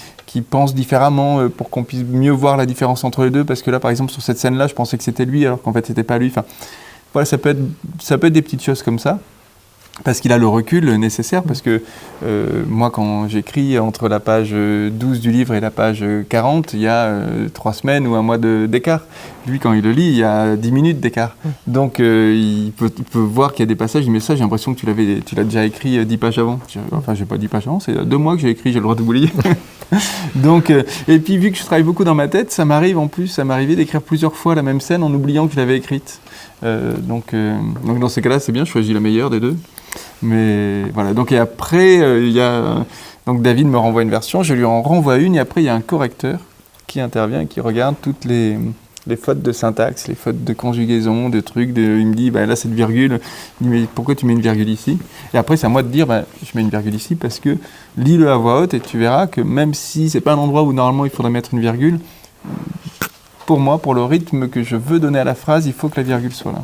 pense différemment pour qu'on puisse mieux voir la différence entre les deux. Parce que là, par exemple, sur cette scène-là, je pensais que c'était lui, alors qu'en fait, c'était pas lui. Enfin, voilà, ça peut être des petites choses comme ça. Parce qu'il a le recul nécessaire, parce que moi, quand j'écris entre la page 12 du livre et la page 40, il y a 3 semaines ou un mois d'écart. Lui, quand il le lit, il y a 10 minutes d'écart. Donc, il peut voir qu'il y a des passages, mais ça, j'ai l'impression que tu l'as déjà écrit 10 pages avant. Enfin, j'ai pas 10 pages avant, c'est 2 mois que j'ai écrit, j'ai le droit d'oublier. Donc, et puis vu que je travaille beaucoup dans ma tête, ça m'arrivait d'écrire plusieurs fois la même scène en oubliant que je l'avais écrite. Donc dans ces cas-là, c'est bien, je choisis la meilleure des deux. Mais voilà, donc et après, donc David me renvoie une version, je lui en renvoie une, et après il y a un correcteur qui intervient et qui regarde toutes les fautes de syntaxe, les fautes de conjugaison, de trucs, il me dit, là cette virgule, il me dit, mais pourquoi tu mets une virgule ici? Et après c'est à moi de dire, je mets une virgule ici parce que lis-le à voix haute et tu verras que même si c'est pas un endroit où normalement il faudrait mettre une virgule, pour moi, pour le rythme que je veux donner à la phrase, il faut que la virgule soit là.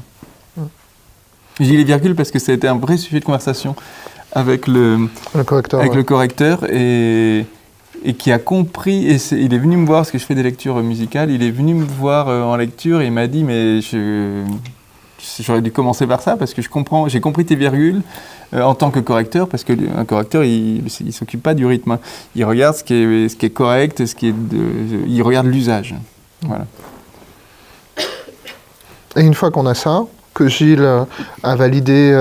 Je dis les virgules parce que ça a été un vrai sujet de conversation avec le correcteur et qui a compris, et il est venu me voir, parce que je fais des lectures musicales, il est venu me voir en lecture et il m'a dit, mais j'aurais dû commencer par ça, parce que j'ai compris tes virgules en tant que correcteur, parce qu'un correcteur, il s'occupe pas du rythme, hein. Il regarde ce qui est correct, il regarde l'usage. Voilà. Et une fois qu'on a ça, que Gilles a validé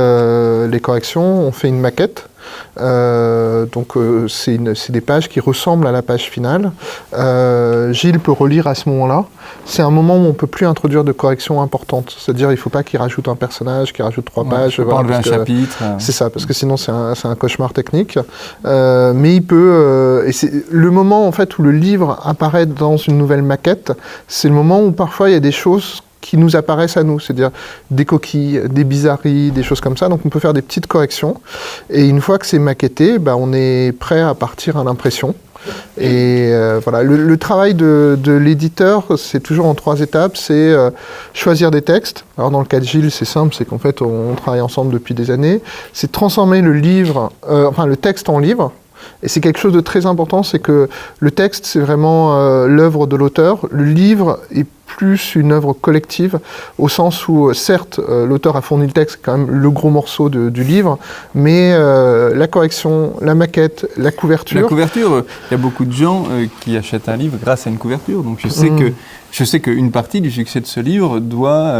les corrections, on fait une maquette. C'est des pages qui ressemblent à la page finale. Gilles peut relire à ce moment-là. C'est un moment où on ne peut plus introduire de corrections importantes. C'est-à-dire qu'il ne faut pas qu'il rajoute un personnage, qu'il rajoute 3 pages. Il ne faut pas enlever un chapitre. C'est ça, parce que sinon c'est un cauchemar technique. Mais il peut... et c'est le moment en fait, où le livre apparaît dans une nouvelle maquette, c'est le moment où parfois il y a des choses qui nous apparaissent à nous, c'est-à-dire des coquilles, des bizarreries, des choses comme ça. Donc on peut faire des petites corrections. Et une fois que c'est maquetté, on est prêt à partir à l'impression. Et voilà, le travail de l'éditeur, c'est toujours en 3 étapes. C'est choisir des textes. Alors dans le cas de Gilles, c'est simple, c'est qu'en fait on travaille ensemble depuis des années. C'est transformer le texte en livre. Et c'est quelque chose de très important, c'est que le texte, c'est vraiment l'œuvre de l'auteur. Le livre est plus une œuvre collective, au sens où, certes, l'auteur a fourni le texte, c'est quand même le gros morceau du livre, mais la correction, la maquette, la couverture... La couverture, il y a beaucoup de gens qui achètent un livre grâce à une couverture, donc je sais qu'une partie du succès de ce livre doit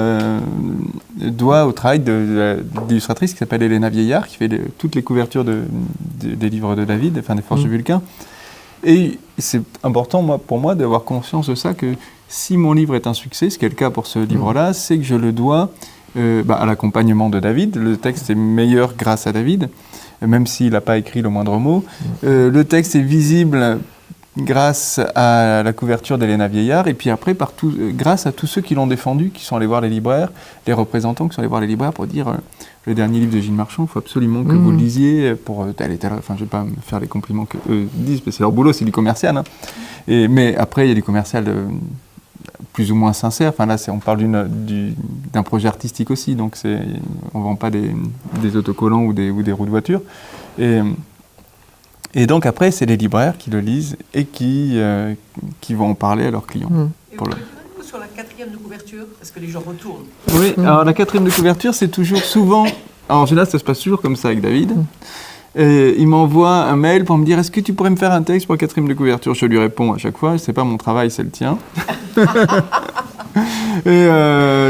au travail d'illustratrice qui s'appelle Elena Vieillard, qui fait toutes les couvertures des livres de David, enfin des Forges de Vulcain. Et c'est important pour moi d'avoir conscience de ça, que si mon livre est un succès, ce qui est le cas pour ce livre-là, c'est que je le dois à l'accompagnement de David. Le texte est meilleur grâce à David, même s'il n'a pas écrit le moindre mot. Le texte est visible grâce à la couverture d'Elena Vieillard, et puis après, grâce à tous ceux qui l'ont défendu, qui sont allés voir les libraires, les représentants qui sont allés voir les libraires pour dire le dernier livre de Gilles Marchand, il faut absolument que vous le lisiez pour tel et tel... Enfin, je ne vais pas me faire les compliments qu'eux disent, parce que c'est leur boulot, c'est du commercial. Hein. Mais après, il y a du commercial plus ou moins sincère. Enfin, là, on parle d'un projet artistique aussi, donc on ne vend pas des autocollants ou des roues de voiture. Et donc après, c'est les libraires qui le lisent et qui vont en parler à leurs clients. Et vous sur la 4e de couverture, parce que les gens retournent. Oui, alors la 4e de couverture, c'est toujours souvent... Alors, en général, ça se passe toujours comme ça avec David. Et il m'envoie un mail pour me dire « Est-ce que tu pourrais me faire un texte pour la 4e de couverture ?» Je lui réponds à chaque fois « C'est pas mon travail, c'est le tien. » Et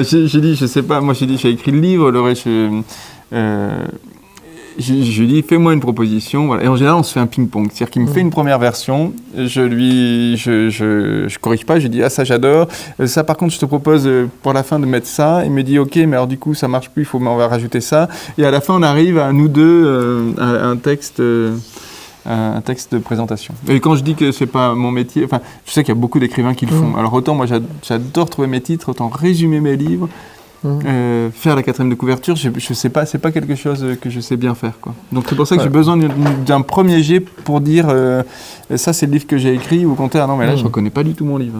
j'ai dit « Je sais pas, moi j'ai écrit le livre, le reste... Je lui dis, fais-moi une proposition. Voilà. Et en général, on se fait un ping-pong. C'est-à-dire qu'il me fait une première version, je corrige pas, je lui dis, ah, ça j'adore. Ça, par contre, je te propose pour la fin de mettre ça. Il me dit, ok, mais alors du coup, ça marche plus, on va rajouter ça. Et à la fin, on arrive à nous deux, à un texte de présentation. Et quand je dis que c'est pas mon métier, enfin, je sais qu'il y a beaucoup d'écrivains qui le font. Alors autant, moi, j'adore trouver mes titres, autant résumer mes livres. Faire la 4e de couverture, je sais pas, c'est pas quelque chose que je sais bien faire, quoi. Donc c'est pour ça que j'ai besoin d'un premier jet pour dire ça c'est le livre que j'ai écrit, ou au contraire non mais là je reconnais pas du tout mon livre.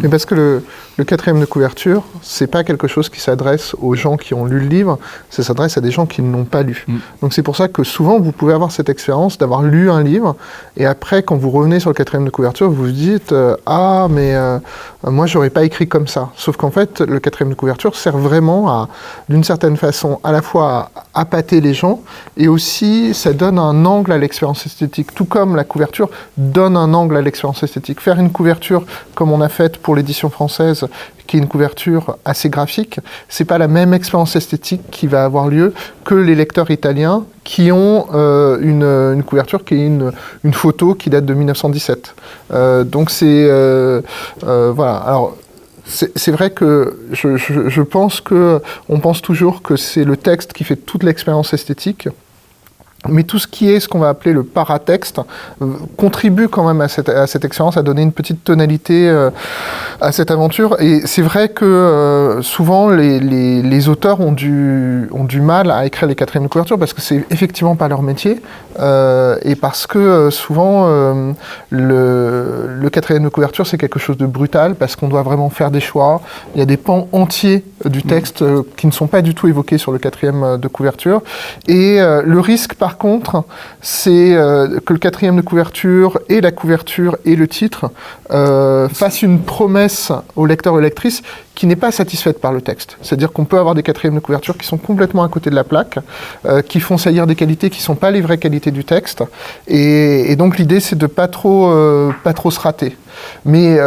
Mais parce que le 4e de couverture, c'est pas quelque chose qui s'adresse aux gens qui ont lu le livre, ça s'adresse à des gens qui ne l'ont pas lu. Donc c'est pour ça que souvent vous pouvez avoir cette expérience d'avoir lu un livre et après quand vous revenez sur le 4e de couverture, vous vous dites ah mais moi j'aurais pas écrit comme ça. Sauf qu'en fait le 4e de couverture sert vraiment, d'une certaine façon, à la fois à appâter les gens, et aussi ça donne un angle à l'expérience esthétique, tout comme la couverture donne un angle à l'expérience esthétique. Faire une couverture comme on a fait pour l'édition française, qui est une couverture assez graphique, c'est pas la même expérience esthétique qui va avoir lieu que les lecteurs italiens qui ont une couverture qui est une photo qui date de 1917. Donc c'est... voilà. Alors, c'est vrai que je pense qu'on pense toujours que c'est le texte qui fait toute l'expérience esthétique. Mais tout ce qui est ce qu'on va appeler le paratexte contribue quand même à cette expérience, à donner une petite tonalité à cette aventure. Et c'est vrai que souvent les auteurs ont du mal à écrire les quatrièmes de couverture parce que c'est effectivement pas leur métier et parce que souvent le quatrième de couverture c'est quelque chose de brutal parce qu'on doit vraiment faire des choix. Il y a des pans entiers du texte qui ne sont pas du tout évoqués sur le quatrième de couverture. Et le risque par contre, c'est que le quatrième de couverture et la couverture et le titre fassent une promesse au lecteur ou lectrice qui n'est pas satisfaite par le texte. C'est-à-dire qu'on peut avoir des quatrièmes de couverture qui sont complètement à côté de la plaque, qui font saillir des qualités qui ne sont pas les vraies qualités du texte. Et donc l'idée, c'est de pas trop se rater. Mais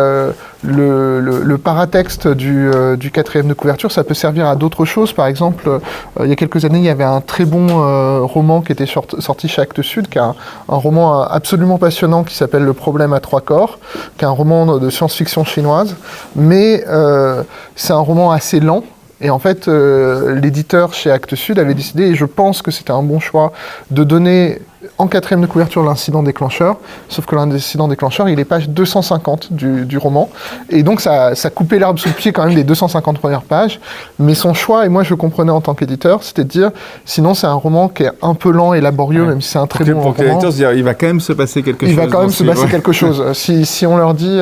le paratexte du quatrième de couverture, ça peut servir à d'autres choses. Par exemple, il y a quelques années, il y avait un très bon roman qui était sorti chez Actes Sud, qui est un roman absolument passionnant qui s'appelle Le problème à trois corps, qui est un roman de science-fiction chinoise. Mais c'est un roman assez lent. Et en fait, l'éditeur chez Actes Sud avait décidé, et je pense que c'était un bon choix, de donner en quatrième de couverture l'incident déclencheur, sauf que l'incident déclencheur, il est page 250 du roman, et donc ça coupait l'herbe sous le pied quand même des 250 premières pages, mais son choix, et moi je comprenais en tant qu'éditeur, c'était de dire, sinon c'est un roman qui est un peu lent et laborieux, même si c'est un très bon roman. Pour que l'éditeur se dise, il va quand même se passer quelque chose. Il va quand même se passer quelque chose. Si on leur dit,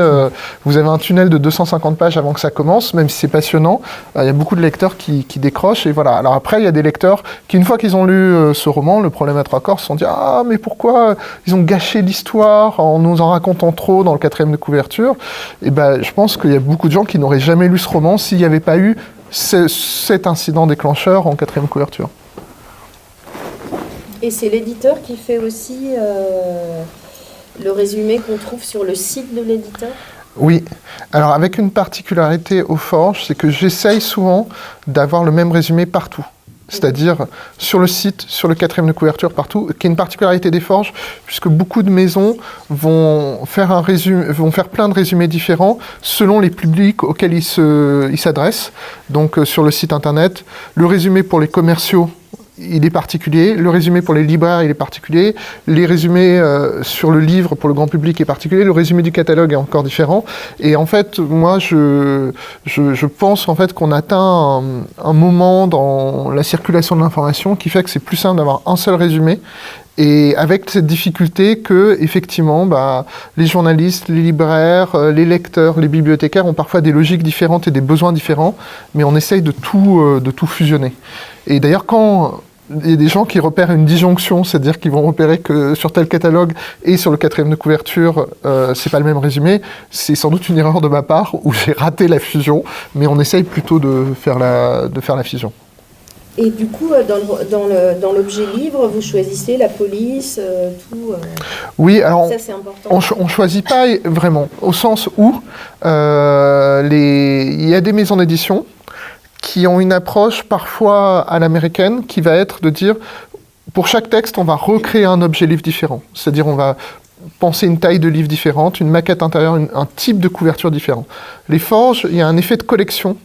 vous avez un tunnel de 250 pages avant que ça commence, même si c'est passionnant, il y a beaucoup de lecteurs qui décrochent, et voilà. Alors après, il y a des lecteurs qui, une fois qu'ils ont lu ce roman, Le problème à trois corps, se sont dit, ah, mais pourquoi ils ont gâché l'histoire en nous en racontant trop dans le quatrième de couverture? Et ben, je pense qu'il y a beaucoup de gens qui n'auraient jamais lu ce roman s'il n'y avait pas eu cet incident déclencheur en quatrième couverture. Et c'est l'éditeur qui fait aussi le résumé qu'on trouve sur le site de l'éditeur? Oui. Alors, avec une particularité aux Forges, c'est que j'essaye souvent d'avoir le même résumé partout. C'est-à-dire sur le site, sur le quatrième de couverture, partout, qui est une particularité des Forges, puisque beaucoup de maisons vont faire plein de résumés différents selon les publics auxquels ils s'adressent. Donc sur le site internet, le résumé pour les commerciaux, il est particulier, le résumé pour les libraires, il est particulier, les résumés sur le livre pour le grand public est particulier, le résumé du catalogue est encore différent. Et en fait, moi, je pense en fait qu'on atteint un moment dans la circulation de l'information qui fait que c'est plus simple d'avoir un seul résumé. Et avec cette difficulté que, effectivement, les journalistes, les libraires, les lecteurs, les bibliothécaires ont parfois des logiques différentes et des besoins différents, mais on essaye de tout fusionner. Et d'ailleurs, quand il y a des gens qui repèrent une disjonction, c'est-à-dire qu'ils vont repérer que sur tel catalogue et sur le quatrième de couverture, c'est pas le même résumé, c'est sans doute une erreur de ma part où j'ai raté la fusion, mais on essaye plutôt de faire la fusion. Et du coup, dans l'objet livre, vous choisissez la police, tout. Oui, alors ça, c'est important. On choisit pas vraiment, au sens où il y a des maisons d'édition qui ont une approche parfois à l'américaine qui va être de dire, pour chaque texte, on va recréer un objet livre différent. C'est-à-dire, on va penser une taille de livre différente, une maquette intérieure, un type de couverture différent. Les Forges, il y a un effet de collection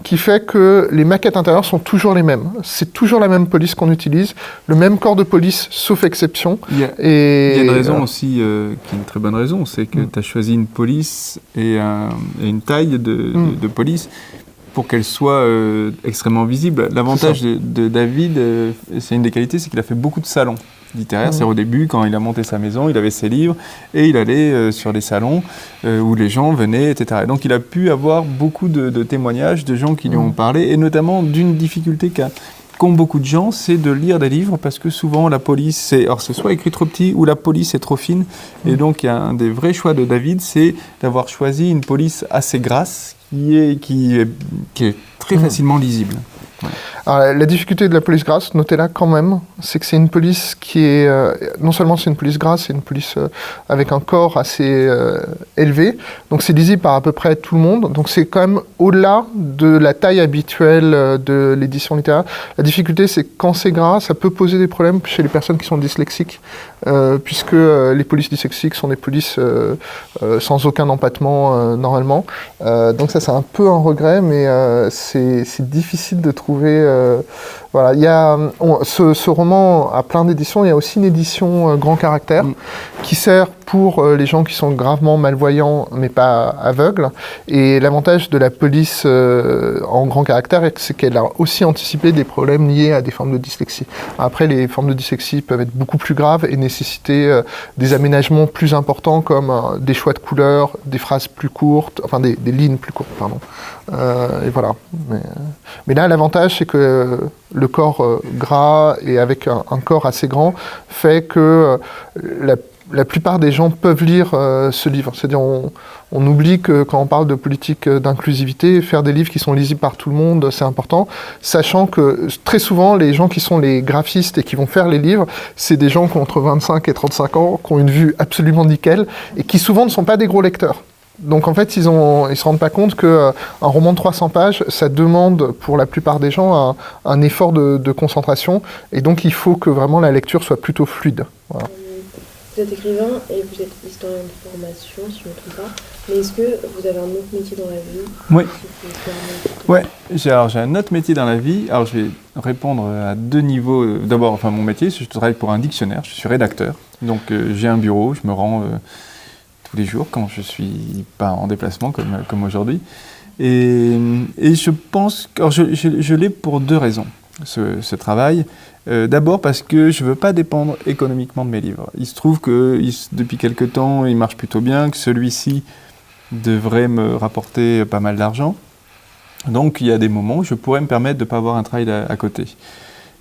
qui fait que les maquettes intérieures sont toujours les mêmes. C'est toujours la même police qu'on utilise, le même corps de police, sauf exception. Il y a une raison aussi, qui est une très bonne raison, c'est que tu as choisi une police et une taille de police pour qu'elle soit extrêmement visible. L'avantage de David, c'est une des qualités, c'est qu'il a fait beaucoup de salons littéraire. C'est au début, quand il a monté sa maison, il avait ses livres et il allait sur les salons où les gens venaient, etc. Et donc il a pu avoir beaucoup de témoignages de gens qui lui ont parlé, et notamment d'une difficulté qu'ont beaucoup de gens, c'est de lire des livres parce que souvent la police, c'est soit écrit trop petit ou la police est trop fine. Et donc il y a un des vrais choix de David, c'est d'avoir choisi une police assez grasse qui est très facilement lisible. Ouais. Alors, la difficulté de la police grasse, notez-la quand même, c'est que c'est une police qui est... non seulement c'est une police grasse, c'est une police avec un corps assez élevé, donc c'est lisible par à peu près tout le monde, donc c'est quand même au-delà de la taille habituelle de l'édition littéraire. La difficulté, c'est que quand c'est gras, ça peut poser des problèmes chez les personnes qui sont dyslexiques, puisque les polices dyslexiques sont des polices sans aucun empattement normalement. Donc ça, c'est un peu un regret, mais c'est difficile de trouver... voilà, il y a, ce roman a plein d'éditions. Il y a aussi une édition grand caractère qui sert pour les gens qui sont gravement malvoyants mais pas aveugles. Et l'avantage de la police en grand caractère, c'est qu'elle a aussi anticipé des problèmes liés à des formes de dyslexie. Après, les formes de dyslexie peuvent être beaucoup plus graves et nécessiter des aménagements plus importants comme des choix de couleurs, des phrases plus courtes, enfin des lignes plus courtes, pardon. Et voilà. Mais là, l'avantage, c'est que le corps gras et avec un corps assez grand fait que la plupart des gens peuvent lire ce livre. C'est-à-dire, on oublie que quand on parle de politique d'inclusivité, faire des livres qui sont lisibles par tout le monde, c'est important, sachant que très souvent, les gens qui sont les graphistes et qui vont faire les livres, c'est des gens qui ont entre 25 et 35 ans, qui ont une vue absolument nickel, et qui souvent ne sont pas des gros lecteurs. Donc en fait, ils se rendent pas compte qu'un roman de 300 pages, ça demande pour la plupart des gens un effort de concentration, et donc il faut que vraiment la lecture soit plutôt fluide. Voilà. Vous êtes écrivain et vous êtes historien de formation, si je ne me trompe pas, mais est-ce que vous avez un autre métier dans la vie? Oui. Ouais, j'ai un autre métier dans la vie. Alors je vais répondre à deux niveaux. D'abord, mon métier, je travaille pour un dictionnaire, je suis rédacteur, donc j'ai un bureau, je me rends... tous les jours quand je suis pas en déplacement comme aujourd'hui. Et je pense que je l'ai pour deux raisons, ce travail. D'abord parce que je veux pas dépendre économiquement de mes livres. Il se trouve que depuis quelque temps, il marche plutôt bien, que celui-ci devrait me rapporter pas mal d'argent. Donc il y a des moments où je pourrais me permettre de pas avoir un travail à côté.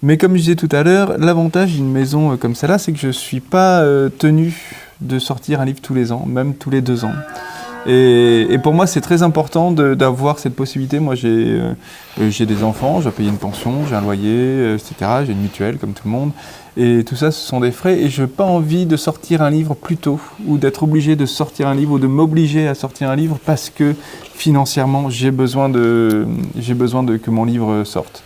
Mais comme je disais tout à l'heure, l'avantage d'une maison comme celle-là, c'est que je suis pas tenu de sortir un livre tous les ans, même tous les 2 ans. Et pour moi, c'est très important d'avoir cette possibilité. Moi, j'ai des enfants, je dois payer une pension, j'ai un loyer, etc. J'ai une mutuelle, comme tout le monde. Et tout ça, ce sont des frais. Et je n'ai pas envie de sortir un livre plus tôt, ou d'être obligé de sortir un livre, ou de m'obliger à sortir un livre parce que financièrement, j'ai besoin que mon livre sorte.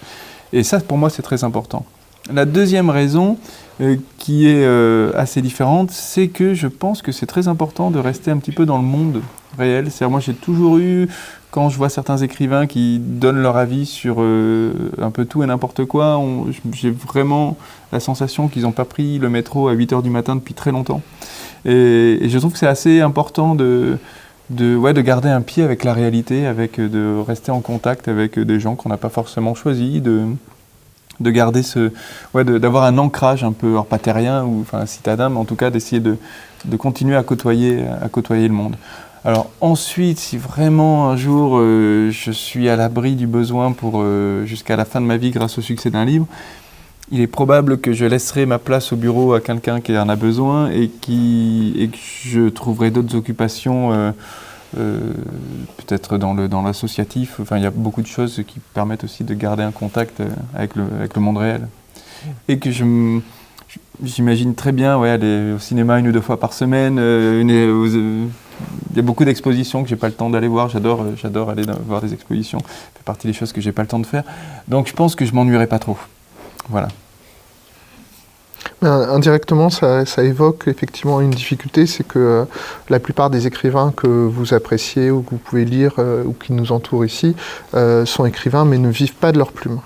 Et ça, pour moi, c'est très important. La deuxième raison, qui est assez différente, c'est que je pense que c'est très important de rester un petit peu dans le monde réel. C'est-à-dire, moi, j'ai toujours eu, quand je vois certains écrivains qui donnent leur avis sur un peu tout et n'importe quoi, j'ai vraiment la sensation qu'ils n'ont pas pris le métro à 8h du matin depuis très longtemps. Et je trouve que c'est assez important de garder un pied avec la réalité, de rester en contact avec des gens qu'on n'a pas forcément choisis, de garder d'avoir un ancrage un peu, alors pas terrien ou citadin, mais en tout cas d'essayer de continuer à côtoyer le monde. Alors ensuite, si vraiment un jour je suis à l'abri du besoin pour jusqu'à la fin de ma vie grâce au succès d'un livre, il est probable que je laisserai ma place au bureau à quelqu'un qui en a besoin et que je trouverai d'autres occupations. Peut-être dans l'associatif, il y a beaucoup de choses qui permettent aussi de garder un contact avec le monde réel. Et que j'imagine très bien aller au cinéma 1 ou 2 fois par semaine. Il y a beaucoup d'expositions que j'ai pas le temps d'aller voir. J'adore aller voir des expositions. Ça fait partie des choses que j'ai pas le temps de faire. Donc je pense que je m'ennuierai pas trop. Voilà. Indirectement, ça évoque effectivement une difficulté, c'est que la plupart des écrivains que vous appréciez ou que vous pouvez lire ou qui nous entourent ici sont écrivains mais ne vivent pas de leur plume.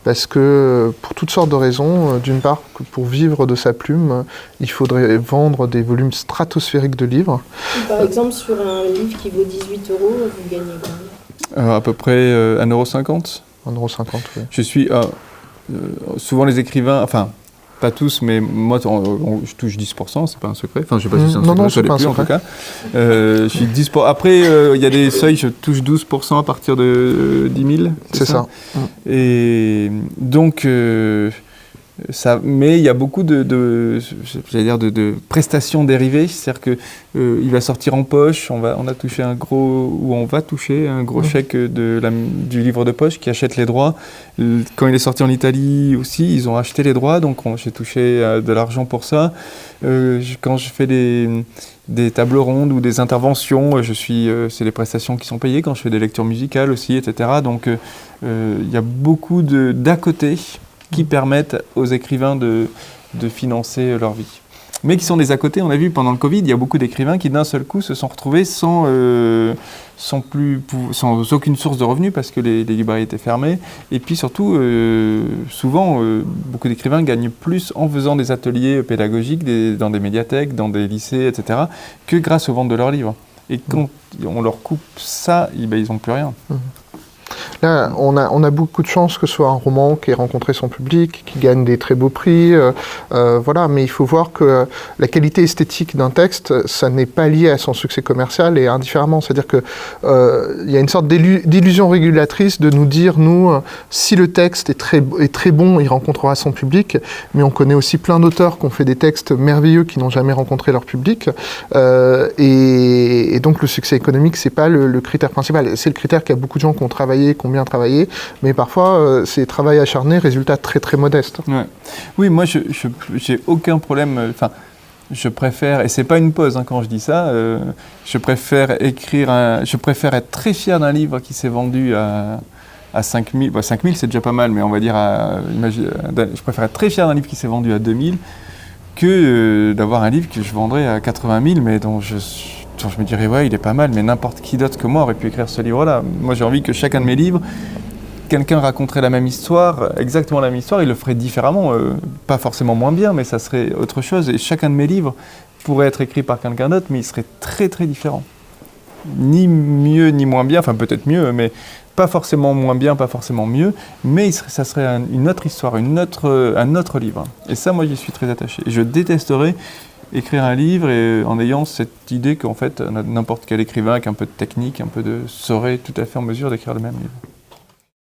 Parce que pour toutes sortes de raisons, d'une part, que pour vivre de sa plume, il faudrait vendre des volumes stratosphériques de livres. Par exemple, sur un livre qui vaut 18 €, vous gagnez combien ? À peu près 1,50 €. 1,50 €, oui. Je suis... souvent les écrivains... pas tous, mais moi, je touche 10%, c'est pas un secret. Enfin, je sais pas si c'est un secret, c'est pas un secret. En tout cas. Je suis 10%. Après, il y a des seuils, je touche 12% à partir de 10 000. C'est ça. Et donc, mais il y a beaucoup de prestations dérivées, c'est-à-dire que il va sortir en poche, on va toucher un gros chèque du livre de poche qui achète les droits. Quand il est sorti en Italie aussi, ils ont acheté les droits, donc j'ai touché de l'argent pour ça. Quand je fais des tables rondes ou des interventions, c'est les prestations qui sont payées. Quand je fais des lectures musicales aussi, etc. Donc il y a beaucoup d'à côté qui permettent aux écrivains de financer leur vie. Mais qui sont des à côté. On a vu pendant le Covid, il y a beaucoup d'écrivains qui d'un seul coup se sont retrouvés sans aucune source de revenus parce que les librairies étaient fermées. Et puis surtout, souvent, beaucoup d'écrivains gagnent plus en faisant des ateliers pédagogiques dans des médiathèques, dans des lycées, etc., que grâce aux ventes de leurs livres. Et quand on leur coupe ça, ils n'ont plus rien. Là, on a beaucoup de chance que ce soit un roman qui ait rencontré son public, qui gagne des très beaux prix, voilà. Mais il faut voir que la qualité esthétique d'un texte, ça n'est pas lié à son succès commercial et indifféremment. C'est-à-dire que il y a une sorte d'illusion régulatrice de nous dire, si le texte est très bon, il rencontrera son public. Mais on connaît aussi plein d'auteurs qui ont fait des textes merveilleux qui n'ont jamais rencontré leur public. Et donc le succès économique, c'est pas le critère principal. C'est le critère qu'il y a beaucoup de gens qui ont travaillé, qui ont bien travaillé, mais parfois c'est travail acharné, résultat très très modeste. Ouais. Oui, moi j'ai aucun problème. Je préfère, et c'est pas une pause quand je dis ça, je préfère être très fier d'un livre qui s'est vendu à 5 000. 5 000 c'est déjà pas mal, mais on va dire je préfère être très fier d'un livre qui s'est vendu à 2 000 que d'avoir un livre que je vendrais à 80 000, mais dont je me dirais, ouais, il est pas mal, mais n'importe qui d'autre que moi aurait pu écrire ce livre-là. Moi, j'ai envie que chacun de mes livres, quelqu'un raconterait la même histoire, exactement la même histoire, il le ferait différemment, pas forcément moins bien, mais ça serait autre chose. Et chacun de mes livres pourrait être écrit par quelqu'un d'autre, mais il serait très, très différent. Ni mieux, ni moins bien, enfin peut-être mieux, mais pas forcément moins bien, pas forcément mieux, mais ça serait une autre histoire, un autre livre. Et ça, moi, j'y suis très attaché. Et je détesterais écrire un livre en ayant cette idée qu'en fait, n'importe quel écrivain avec un peu de technique, saurait tout à fait en mesure d'écrire le même livre.